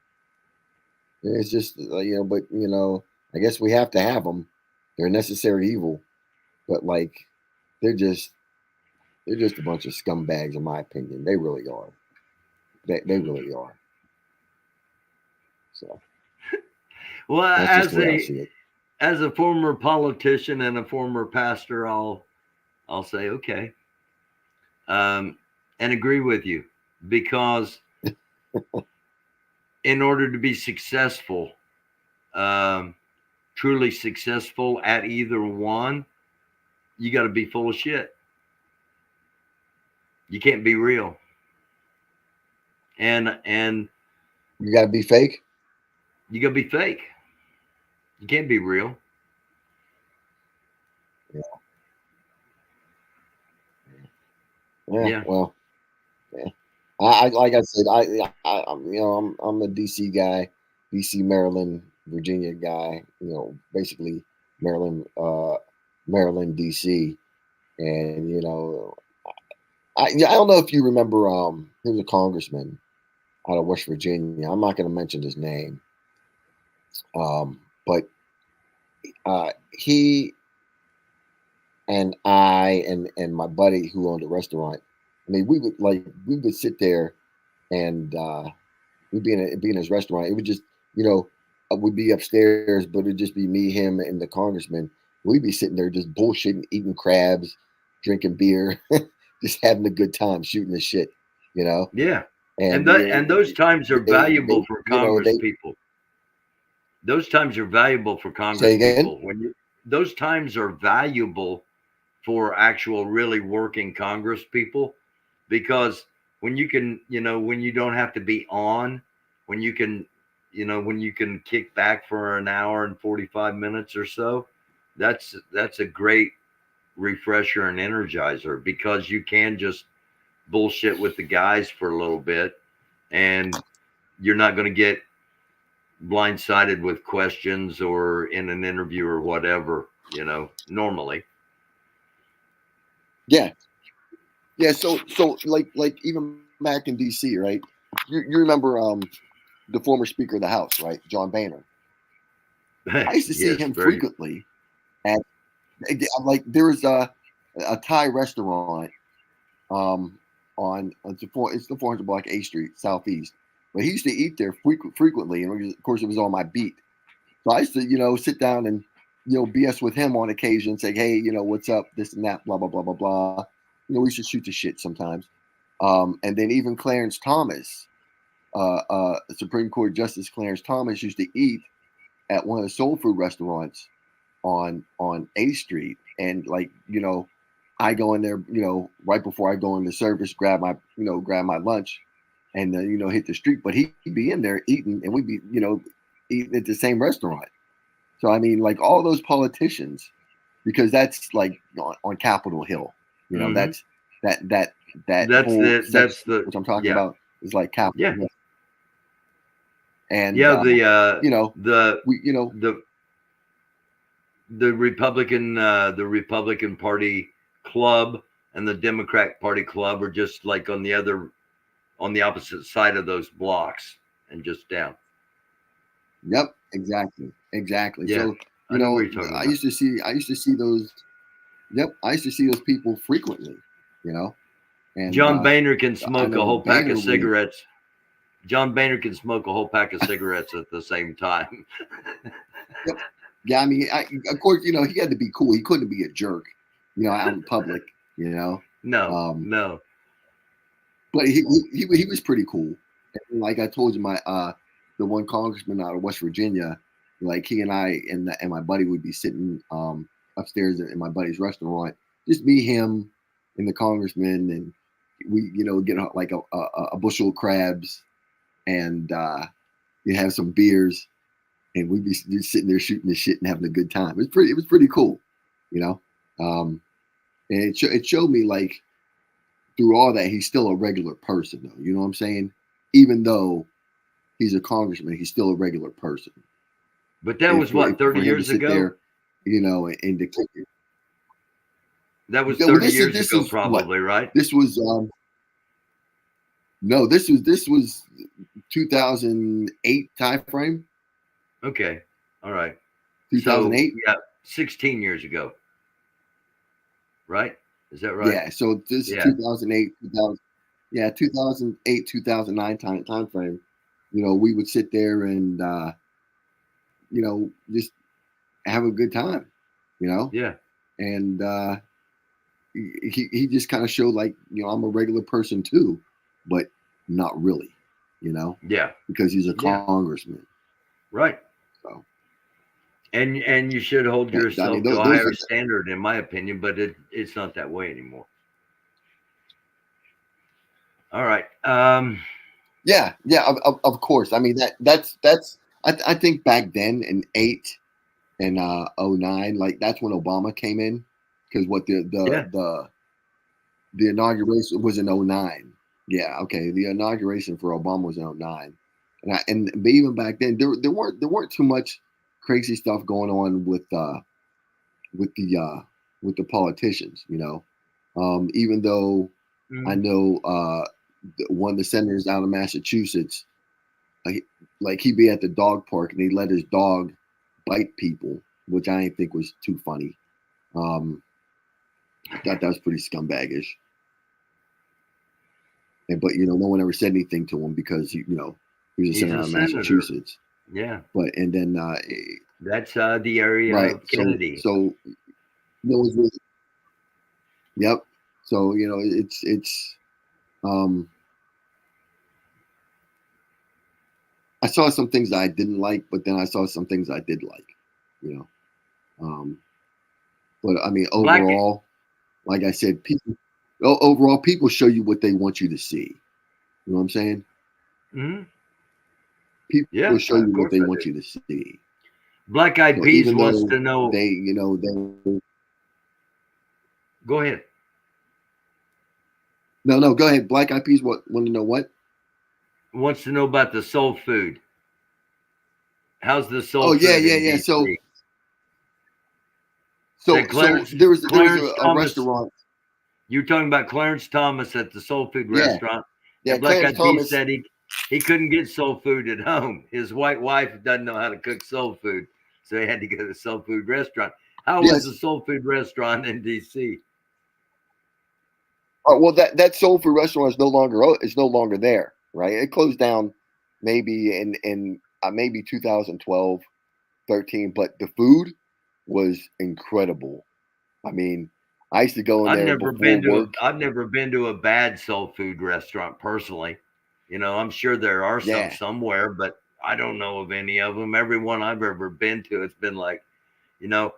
D: And it's just you know, but you know, I guess we have to have them. They're a necessary evil, but like they're just a bunch of scumbags, in my opinion. They really are. They really are. So
A: Well,
D: that's just the way I see it.
A: As a former politician and a former pastor, I'll say okay, and agree with you, because in order to be successful, truly successful at either one, you got to be full of shit. You can't be real. And
D: you got to be fake.
A: You got to be fake. You can't be real.
D: Yeah. Well, yeah. I like I said, you know, I'm a DC guy, DC, Maryland, Virginia guy. You know, basically Maryland, DC, and you know, I don't know if you remember. He was a congressman out of West Virginia. I'm not going to mention his name, but he and I and my buddy who owned a restaurant. I mean, we would sit there and we'd be in his restaurant. It would just, you know, we'd be upstairs, but it'd just be me, him, and the congressman. We'd be sitting there just bullshitting, eating crabs, drinking beer, just having a good time shooting the shit, you know.
A: Yeah.
D: And
A: And those times are valuable for
D: you know,
A: Congress people. Those times are valuable for Congress
D: say again.
A: people. Those times are valuable for actual really working Congress people, because when you can, when you don't have to be on, when you can, when you can kick back for an hour and 45 minutes or so, that's a great refresher and energizer, because you can just bullshit with the guys for a little bit, and you're not going to get blindsided with questions or in an interview or whatever, normally.
D: Yeah. So like even back in DC, right? You remember the former Speaker of the House, right? John Boehner. I used to see
A: Yes,
D: him
A: very.
D: frequently at like there was a Thai restaurant on it's the 400 block A Street Southeast, but he used to eat there frequently, and of course it was on my beat. So I used to sit down and BS with him on occasion, say, hey, what's up, this and that, blah blah blah blah blah. We should shoot the shit sometimes. And then even Clarence Thomas, Supreme Court Justice Clarence Thomas, used to eat at one of the soul food restaurants on A Street, and I go in there, right before I go into service, grab my lunch, and then hit the street. But he'd be in there eating, and we'd be eating at the same restaurant. So I mean, like all those politicians, because that's like on Capitol Hill,
A: Mhm.
D: that's that
A: That's
D: whole
A: the
D: section, which I'm talking about, is like Capitol
A: Yeah.
D: Hill. And
A: Yeah,
D: we
A: the Republican Party club and the Democrat Party club are just like on the opposite side of those blocks and just down.
D: Yep, exactly.
A: Yeah,
D: So
A: I know what you're talking
D: I
A: about.
D: used to see those. Yep, I used to see those people frequently. And
A: John Boehner can
D: I
A: smoke a
D: know
A: whole pack
D: Boehner
A: of
D: would.
A: cigarettes. John Boehner can smoke a whole pack of cigarettes at the same time.
D: Yep. Yeah, I mean, of course, he had to be cool. He couldn't be a jerk, out in public.
A: No,
D: Um,
A: no.
D: but he was pretty cool. And like I told you, the one congressman out of West Virginia, like he and I and my buddy would be sitting upstairs in my buddy's restaurant, just me, him, and the congressman, and we get like a bushel of crabs, and you have some beers, and we'd be just sitting there shooting the shit and having a good time. It was pretty cool, and it showed me, like, through all that, he's still a regular person, though. You know what I'm saying? Even though he's a congressman, he's still a regular person.
A: But that was what, 30 years ago?
D: There, and declare.
A: That was
D: Well,
A: 30
D: this
A: years
D: is
A: ago,
D: what?
A: probably, right?
D: This was no, this was 2008 time frame.
A: Okay, all right.
D: 2008.
A: So, yeah, 16 years ago, right? Is that right?
D: Yeah. So this is 2008, 2000. Yeah, 2008, 2009 time frame. We would sit there and just have a good time.
A: Yeah.
D: And he just kind of showed, like, I'm a regular person too, but not really.
A: Yeah.
D: Because he's a congressman.
A: Right.
D: So.
A: And you should hold yourself to a higher standard, in my opinion, but it's not that way anymore. All right.
D: Yeah. Of course. I mean, that's. I think back then in 2008 and 2009, like that's when Obama came in, because what the inauguration was in 2009. Yeah. Okay. The inauguration for Obama was in 2009, but even back then there weren't too much crazy stuff going on with the politicians. Even though I know one of the senators out of Massachusetts, like he'd be at the dog park and he let his dog bite people, which I didn't think was too funny. I thought that was pretty scumbagish. But no one ever said anything to him because he was a senator out of Massachusetts.
A: Yeah.
D: But and then
A: that's the area
D: right,
A: of Kennedy.
D: So no one's really. Yep. So it's I saw some things that I didn't like, but then I saw some things I did like, you know. But I mean,
A: Black.
D: overall, like I said, overall people show you what they want you to see. You know what I'm saying?
A: Mm-hmm.
D: People
A: Yeah,
D: show
A: of
D: you what
A: course
D: they
A: I
D: want
A: do.
D: you to see.
A: Black Eyed
D: So
A: Peas
D: even
A: wants
D: though
A: to know.
D: they
A: Go ahead.
D: no, go ahead. Black Eyed Peas want to know what?
A: Wants to know about the soul food. How's the soul
D: Oh yeah,
A: food
D: yeah,
A: in
D: yeah.
A: DC?
D: So
A: That
D: there was
A: Clarence
D: a
A: Thomas.
D: restaurant.
A: You're talking about Clarence Thomas at the soul food
D: Yeah,
A: restaurant.
D: yeah.
A: And Black
D: Clarence
A: Eyed Peas
D: Thomas.
A: said he couldn't get soul food at home. His white wife doesn't know how to cook soul food, so he had to go to the soul food restaurant. How was the
D: Yes.
A: soul food restaurant in DC?
D: Well, that soul food restaurant is no longer there, right? It closed down maybe in maybe 2012, 13, but the food was incredible. I mean, I used to go in there before work.
A: I've never been to a bad soul food restaurant personally. You know, I'm sure there are some
D: Yeah,
A: somewhere, but I don't know of any of them. Every one I've ever been to, it's been like, you know,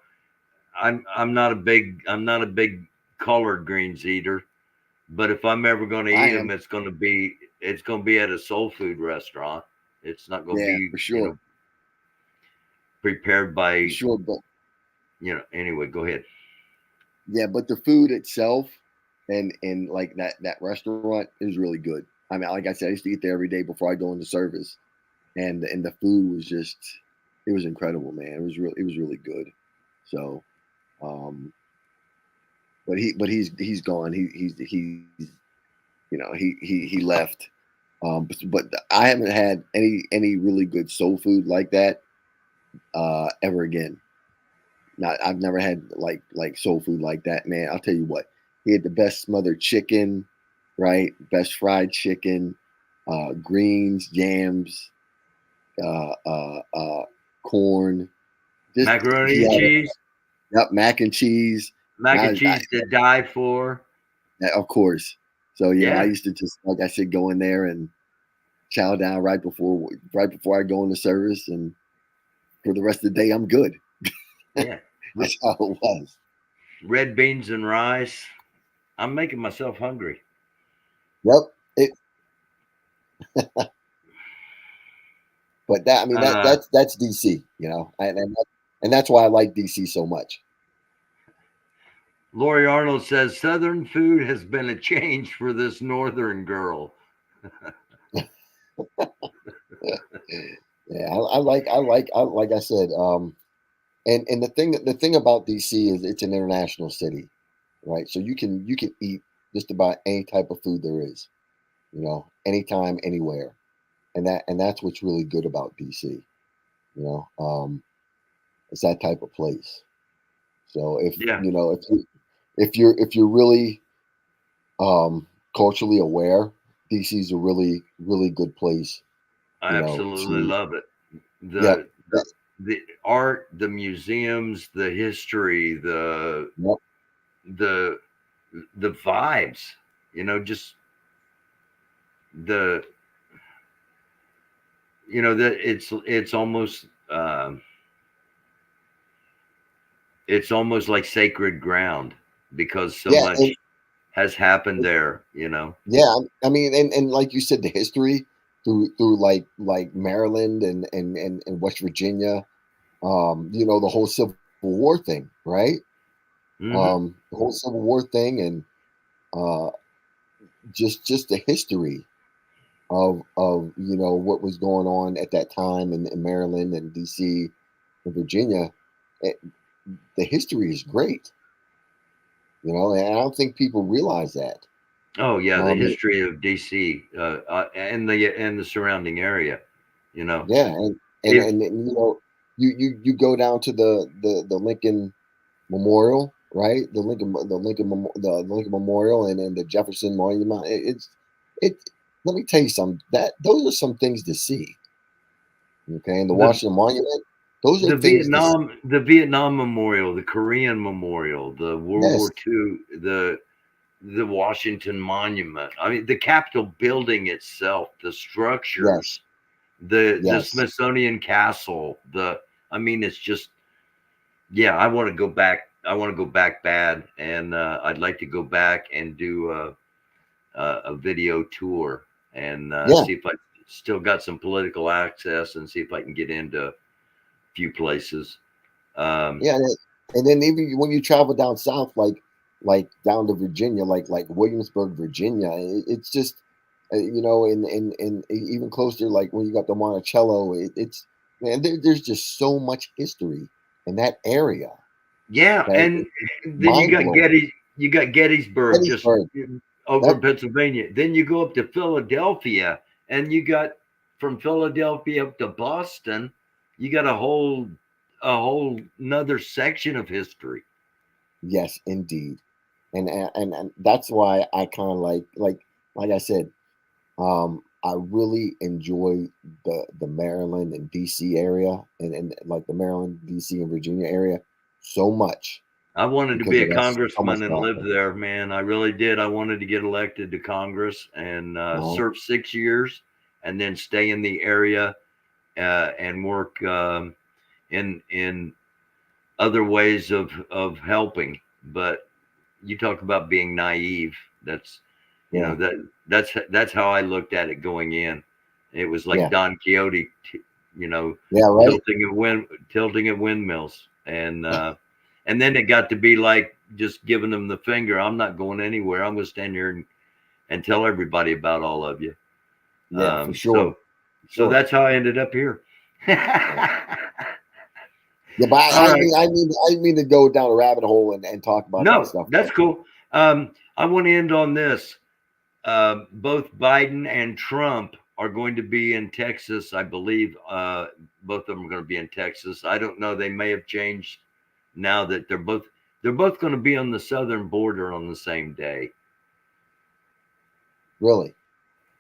A: I'm not a big collard greens eater, but if I'm ever going to
D: I
A: eat them,
D: am.
A: it's going to be at a soul food restaurant. It's not going to
D: Yeah,
A: be,
D: for sure,
A: prepared
D: for
A: by,
D: sure. But
A: anyway, go ahead.
D: yeah, but the food itself and like that restaurant is really good. I mean, like I said, I used to eat there every day before I go into service, and the food was just it was incredible, man. It was really good. So, but he's gone. He's he left. But I haven't had any really good soul food like that ever again. Not I've never had like soul food like that, man. I'll tell you what, he had the best smothered chicken, right? Best fried chicken, greens, yams, uh, uh, uh, corn. Just
A: Macaroni
D: he
A: and
D: had
A: cheese,
D: yep, mac and cheese.
A: mac and cheese to die for.
D: Of course. So I
A: Yeah,
D: used to just like I said, go in there and chow down right before I go into service, and for the rest of the day, I'm good.
A: yeah.
D: That's how it was.
A: Red beans and rice. I'm making myself hungry.
D: Yep. But that I mean
A: Uh,
D: that's DC, and that's why I like DC so much.
A: Lori Arnold says Southern food has been a change for this Northern girl.
D: Yeah, like I said, and the thing about DC is it's an international city, right? So you can eat just about any type of food there is, anytime, anywhere, and that's what's really good about DC. You know, it's that type of place. So
A: Yeah,
D: if you're really culturally aware, DC's a really really good place.
A: I absolutely
D: To
A: love it.
D: yep,
A: The the art, the museums, the history,
D: yep,
A: the the vibes, just the that it's almost like sacred ground because so
D: yeah,
A: much has happened there.
D: yeah. I mean, and like you said, the history through like Maryland and West Virginia. The whole Civil War thing, right?
A: Hmm.
D: The whole Civil War thing, and uh, just the history of what was going on at that time in Maryland and DC and Virginia. It, the history is great, and I don't think people realize that.
A: Oh yeah, the
D: Um,
A: history of DC and the surrounding area. You know,
D: yeah,
A: if
D: and you go down to the Lincoln Memorial, right? The Lincoln Memorial and the Jefferson Monument. It. Let me tell you something. That those are some things to see. Okay, and the
A: the
D: Washington Monument. Those are things to see.
A: The Vietnam Memorial, the Korean Memorial, the World War
D: Yes,
A: II, the Washington Monument. I mean, the Capitol building itself, the structures, the
D: Yes.
A: Smithsonian Castle. I mean, it's just, yeah. I want to go back. I want to go back bad, and I'd like to go back and do a video tour and see if I still got some political access and see if I can get into a few places.
D: Yeah, and then even when you travel down south, like down to Virginia, like Williamsburg, Virginia, it's just you know, and even closer, like when you got the Monticello, it's man, there's just so much history in that area.
A: Yeah,
D: That
A: and
D: it's
A: then you got
D: mind-blowing.
A: Gettysburg just
D: Gettysburg,
A: over in
D: that
A: Pennsylvania. Then you go up to Philadelphia, and you got from Philadelphia up to Boston, you got a whole another section of history.
D: yes, indeed, and that's why I kind of like I said, I really enjoy the Maryland and DC area, and like the Maryland, DC, and Virginia area so much
A: I wanted to
D: because
A: be a
D: it has so much
A: congressman
D: to
A: and live
D: offer.
A: there, man. I really did. I wanted to get elected to Congress and
D: Uh-huh.
A: serve 6 years, and then stay in the area and work in other ways of helping. But you talk about being naive. That's you know
D: Yeah,
A: that's how I looked at it going in. It was like
D: yeah,
A: Don Quixote, you know,
D: yeah, right.
A: tilting at windmills, and then it got to be like just giving them the finger. I'm not going anywhere. I'm going to stand here and tell everybody about all of you.
D: Yeah, for sure,
A: So
D: for
A: so
D: sure.
A: that's how I ended up here.
D: Yeah, yeah, but
A: All right.
D: I mean to go down a rabbit hole and talk about that
A: No,
D: stuff.
A: that's cool. I want to end on this. Both Biden and Trump are going to be in Texas, I believe. Both of them are going to be in Texas. I don't know. They may have changed now that they're both going to be on the southern border on the same day.
D: Really?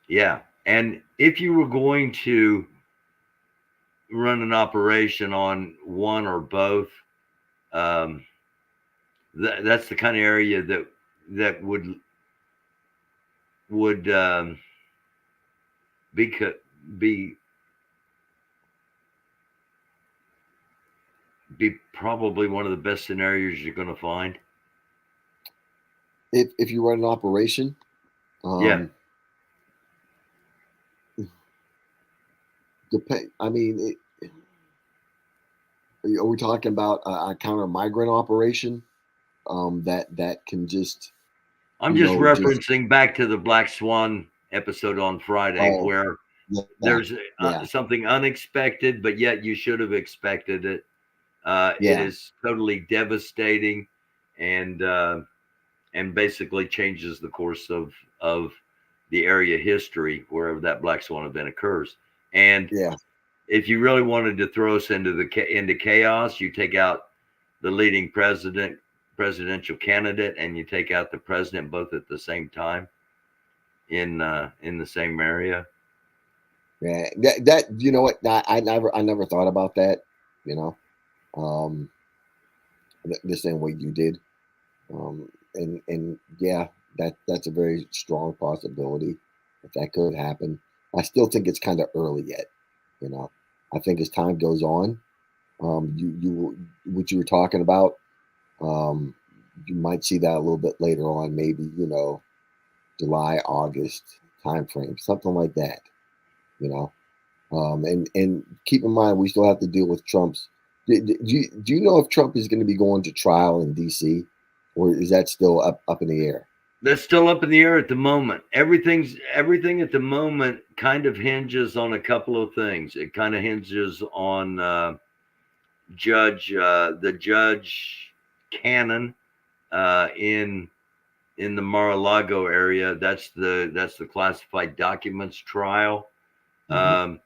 A: Yeah. And if you were going to run an operation on one or both, um, that's the kind of area that would be be be probably one of the best scenarios you're going to find.
D: If you run an operation,
A: Yeah.
D: depend. I mean, are we talking about a counter migrant operation that can just
A: I'm
D: you
A: just
D: know just
A: referencing back to the Black Swan episode on Friday
D: oh
A: where
D: yeah
A: there's
D: yeah
A: something unexpected, but yet you should have expected it. It
D: yeah
A: is totally devastating and basically changes the course of the area history wherever that Black Swan event occurs. And
D: yeah
A: if you really wanted to throw us into chaos, you take out the leading presidential candidate and you take out the president both at the same time in the same area.
D: yeah that you know what I never thought about that, you know, um the same way you did, and yeah, that's a very strong possibility if that could happen. I still think it's kind of early yet, you know. I think as time goes on, what you were talking about, um, you might see that a little bit later on, maybe, you know, July, August time frame, something like that, you know. And keep in mind, we still have to deal with Trump's. Do you know if Trump is going to be going to trial in D.C., or is that still up in the air?
A: That's still up in the air at the moment. Everything at the moment kind of hinges on a couple of things. It kind of hinges on the judge Cannon in the Mar-a-Lago area. That's the classified documents trial.
D: Mhm.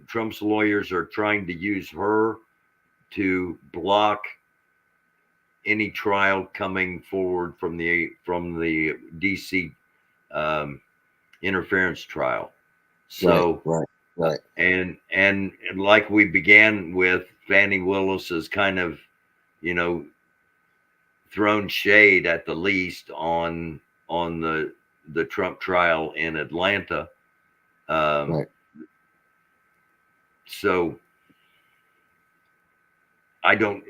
A: Trump's lawyers are trying to use her to block any trial coming forward from the DC interference trial.
D: Right,
A: So
D: right, right.
A: and like we began with, Fannie Willis is kind of, you know, thrown shade at the least on the Trump trial in Atlanta.
D: Right.
A: So I don't,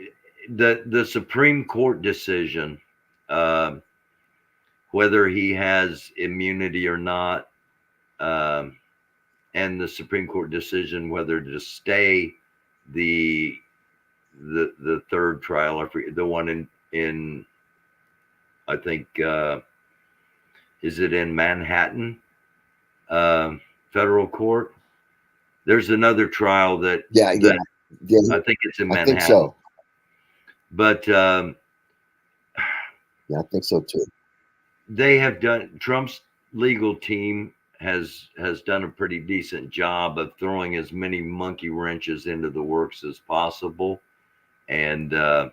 A: the Supreme Court decision, whether he has immunity or not, and the Supreme Court decision whether to stay the third trial, I forget, the one in I think is it in Manhattan federal court? There's another trial that
D: Yeah.
A: I think it's in
D: I
A: Manhattan.
D: think so.
A: But
D: Yeah, I think so too.
A: they have done, Trump's legal team has done a pretty decent job of throwing as many monkey wrenches into the works as possible, and are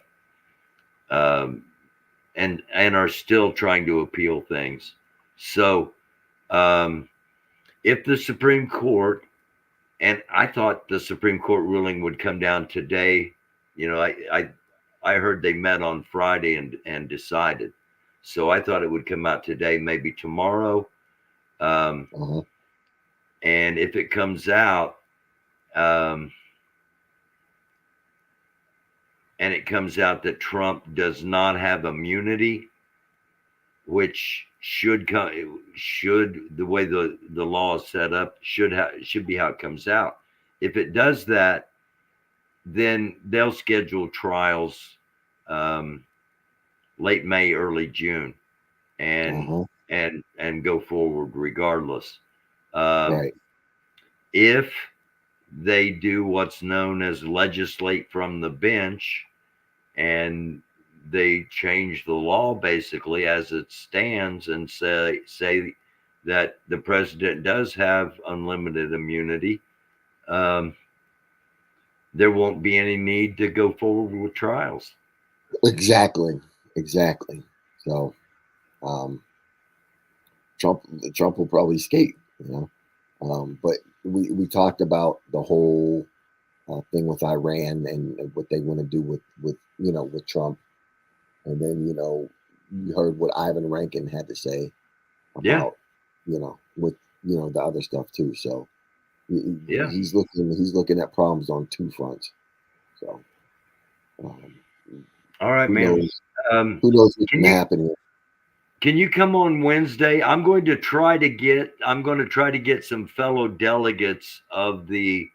A: still trying to appeal things. So if the Supreme Court, and I thought the Supreme Court ruling would come down today, you know, I heard they met on Friday and decided. So I thought it would come out today, maybe tomorrow.
D: Uh-huh.
A: And if it comes out, and it comes out that Trump does not have immunity, which should the way the law is set up should be how it comes out. If it does that, then they'll schedule trials late May, early June, and go forward regardless.
D: Right.
A: If they do what's known as legislate from the bench, and they change the law basically as it stands and say that the president does have unlimited immunity, there won't be any need to go forward with trials.
D: Exactly. So Trump will probably skate, you know. But we talked about the whole thing with Iran and what they want to do with with Trump, and then you heard what Ivan Rankin had to say about with the other stuff too. So he's looking at problems on two fronts. So
A: all right, man.
D: Who knows what's going to happen here?
A: Can you come on Wednesday? I'm going to try to get some fellow delegates of the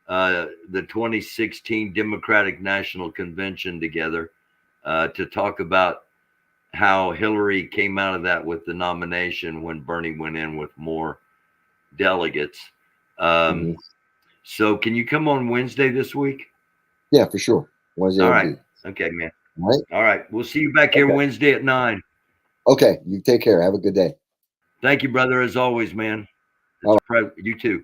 A: 2016 Democratic National Convention together to talk about how Hillary came out of that with the nomination when Bernie went in with more delegates. So can you come on Wednesday this week?
D: Yeah, for sure. Wednesday.
A: All right. Okay, man.
D: All right.
A: All right. We'll see you back here Wednesday at 9.
D: Okay. You take care. Have a good day.
A: Thank you, brother, as always, man. You too.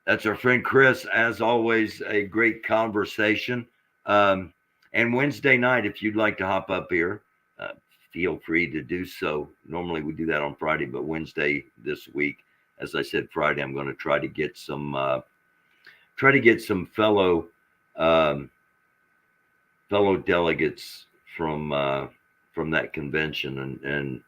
A: That's our friend Chris. As always, a great conversation. And Wednesday night, if you'd like to hop up here, feel free to do so. Normally we do that on Friday, but Wednesday this week, as I said, Friday, I'm going to try to get some fellow delegates from that convention and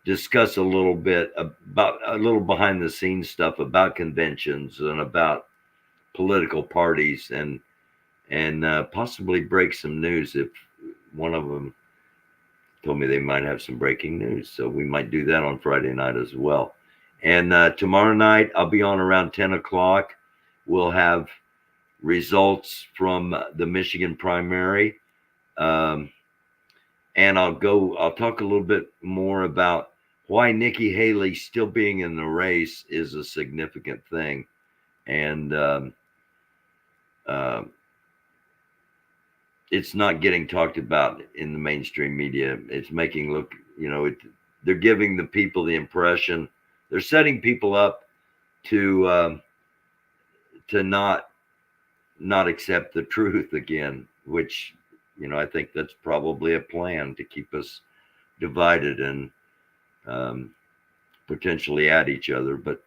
A: discuss a little bit about a little behind the scenes stuff about conventions and about political parties and possibly break some news if one of them told me they might have some breaking news. So we might do that on Friday night as well. And tomorrow night, I'll be on around 10 o'clock. We'll have results from the Michigan primary. And I'll talk a little bit more about why Nikki Haley still being in the race is a significant thing. And it's not getting talked about in the mainstream media. It's making look, they're giving the people the impression, they're setting people up to not accept the truth again, which, I think that's probably a plan to keep us divided and potentially at each other. But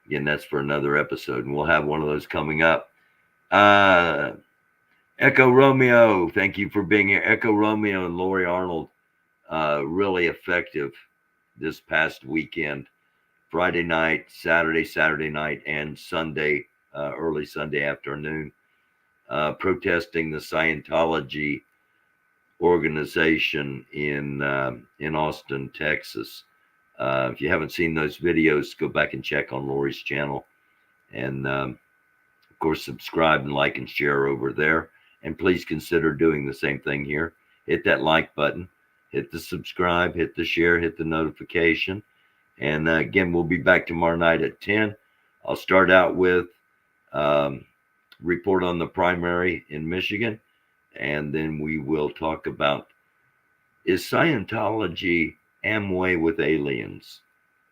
A: again, that's for another episode, and we'll have one of those coming up. Echo Romeo, thank you for being here. Echo Romeo and Lori Arnold, really effective this past weekend. Friday night, Saturday night, and Sunday, early Sunday afternoon, protesting the Scientology organization in Austin, Texas. If you haven't seen those videos, go back and check on Lori's channel, and of course subscribe and like and share over there. And please consider doing the same thing here. Hit that like button, hit the subscribe, hit the share, hit the notification. And again, we'll be back tomorrow night at 10. I'll start out with report on the primary in Michigan, and then we will talk about, is Scientology Amway with aliens,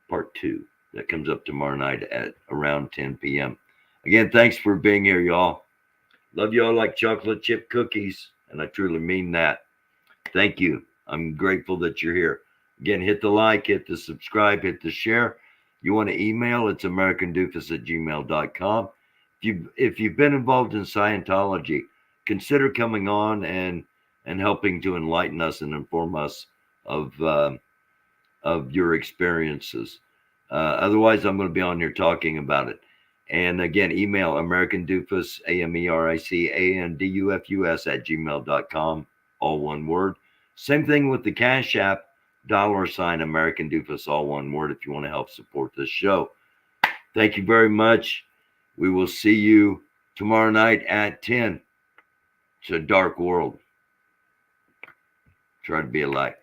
A: part 2. That comes up tomorrow night at around 10 p.m. Again, thanks for being here, y'all. Love y'all like chocolate chip cookies, and I truly mean that. Thank you. I'm grateful that you're here. Again, hit the like, hit the subscribe, hit the share. You want to email, it's americandoofus@gmail.com. If you've been involved in Scientology, consider coming on and helping to enlighten us and inform us of your experiences. Otherwise, I'm going to be on here talking about it. And again, email americandoofus, AMERICANDUFUS @gmail.com, all one word. Same thing with the Cash App, $ American Doofus, all one word, if you want to help support this show. Thank you very much. We will see you tomorrow night at 10. It's a dark world. Try to be a light.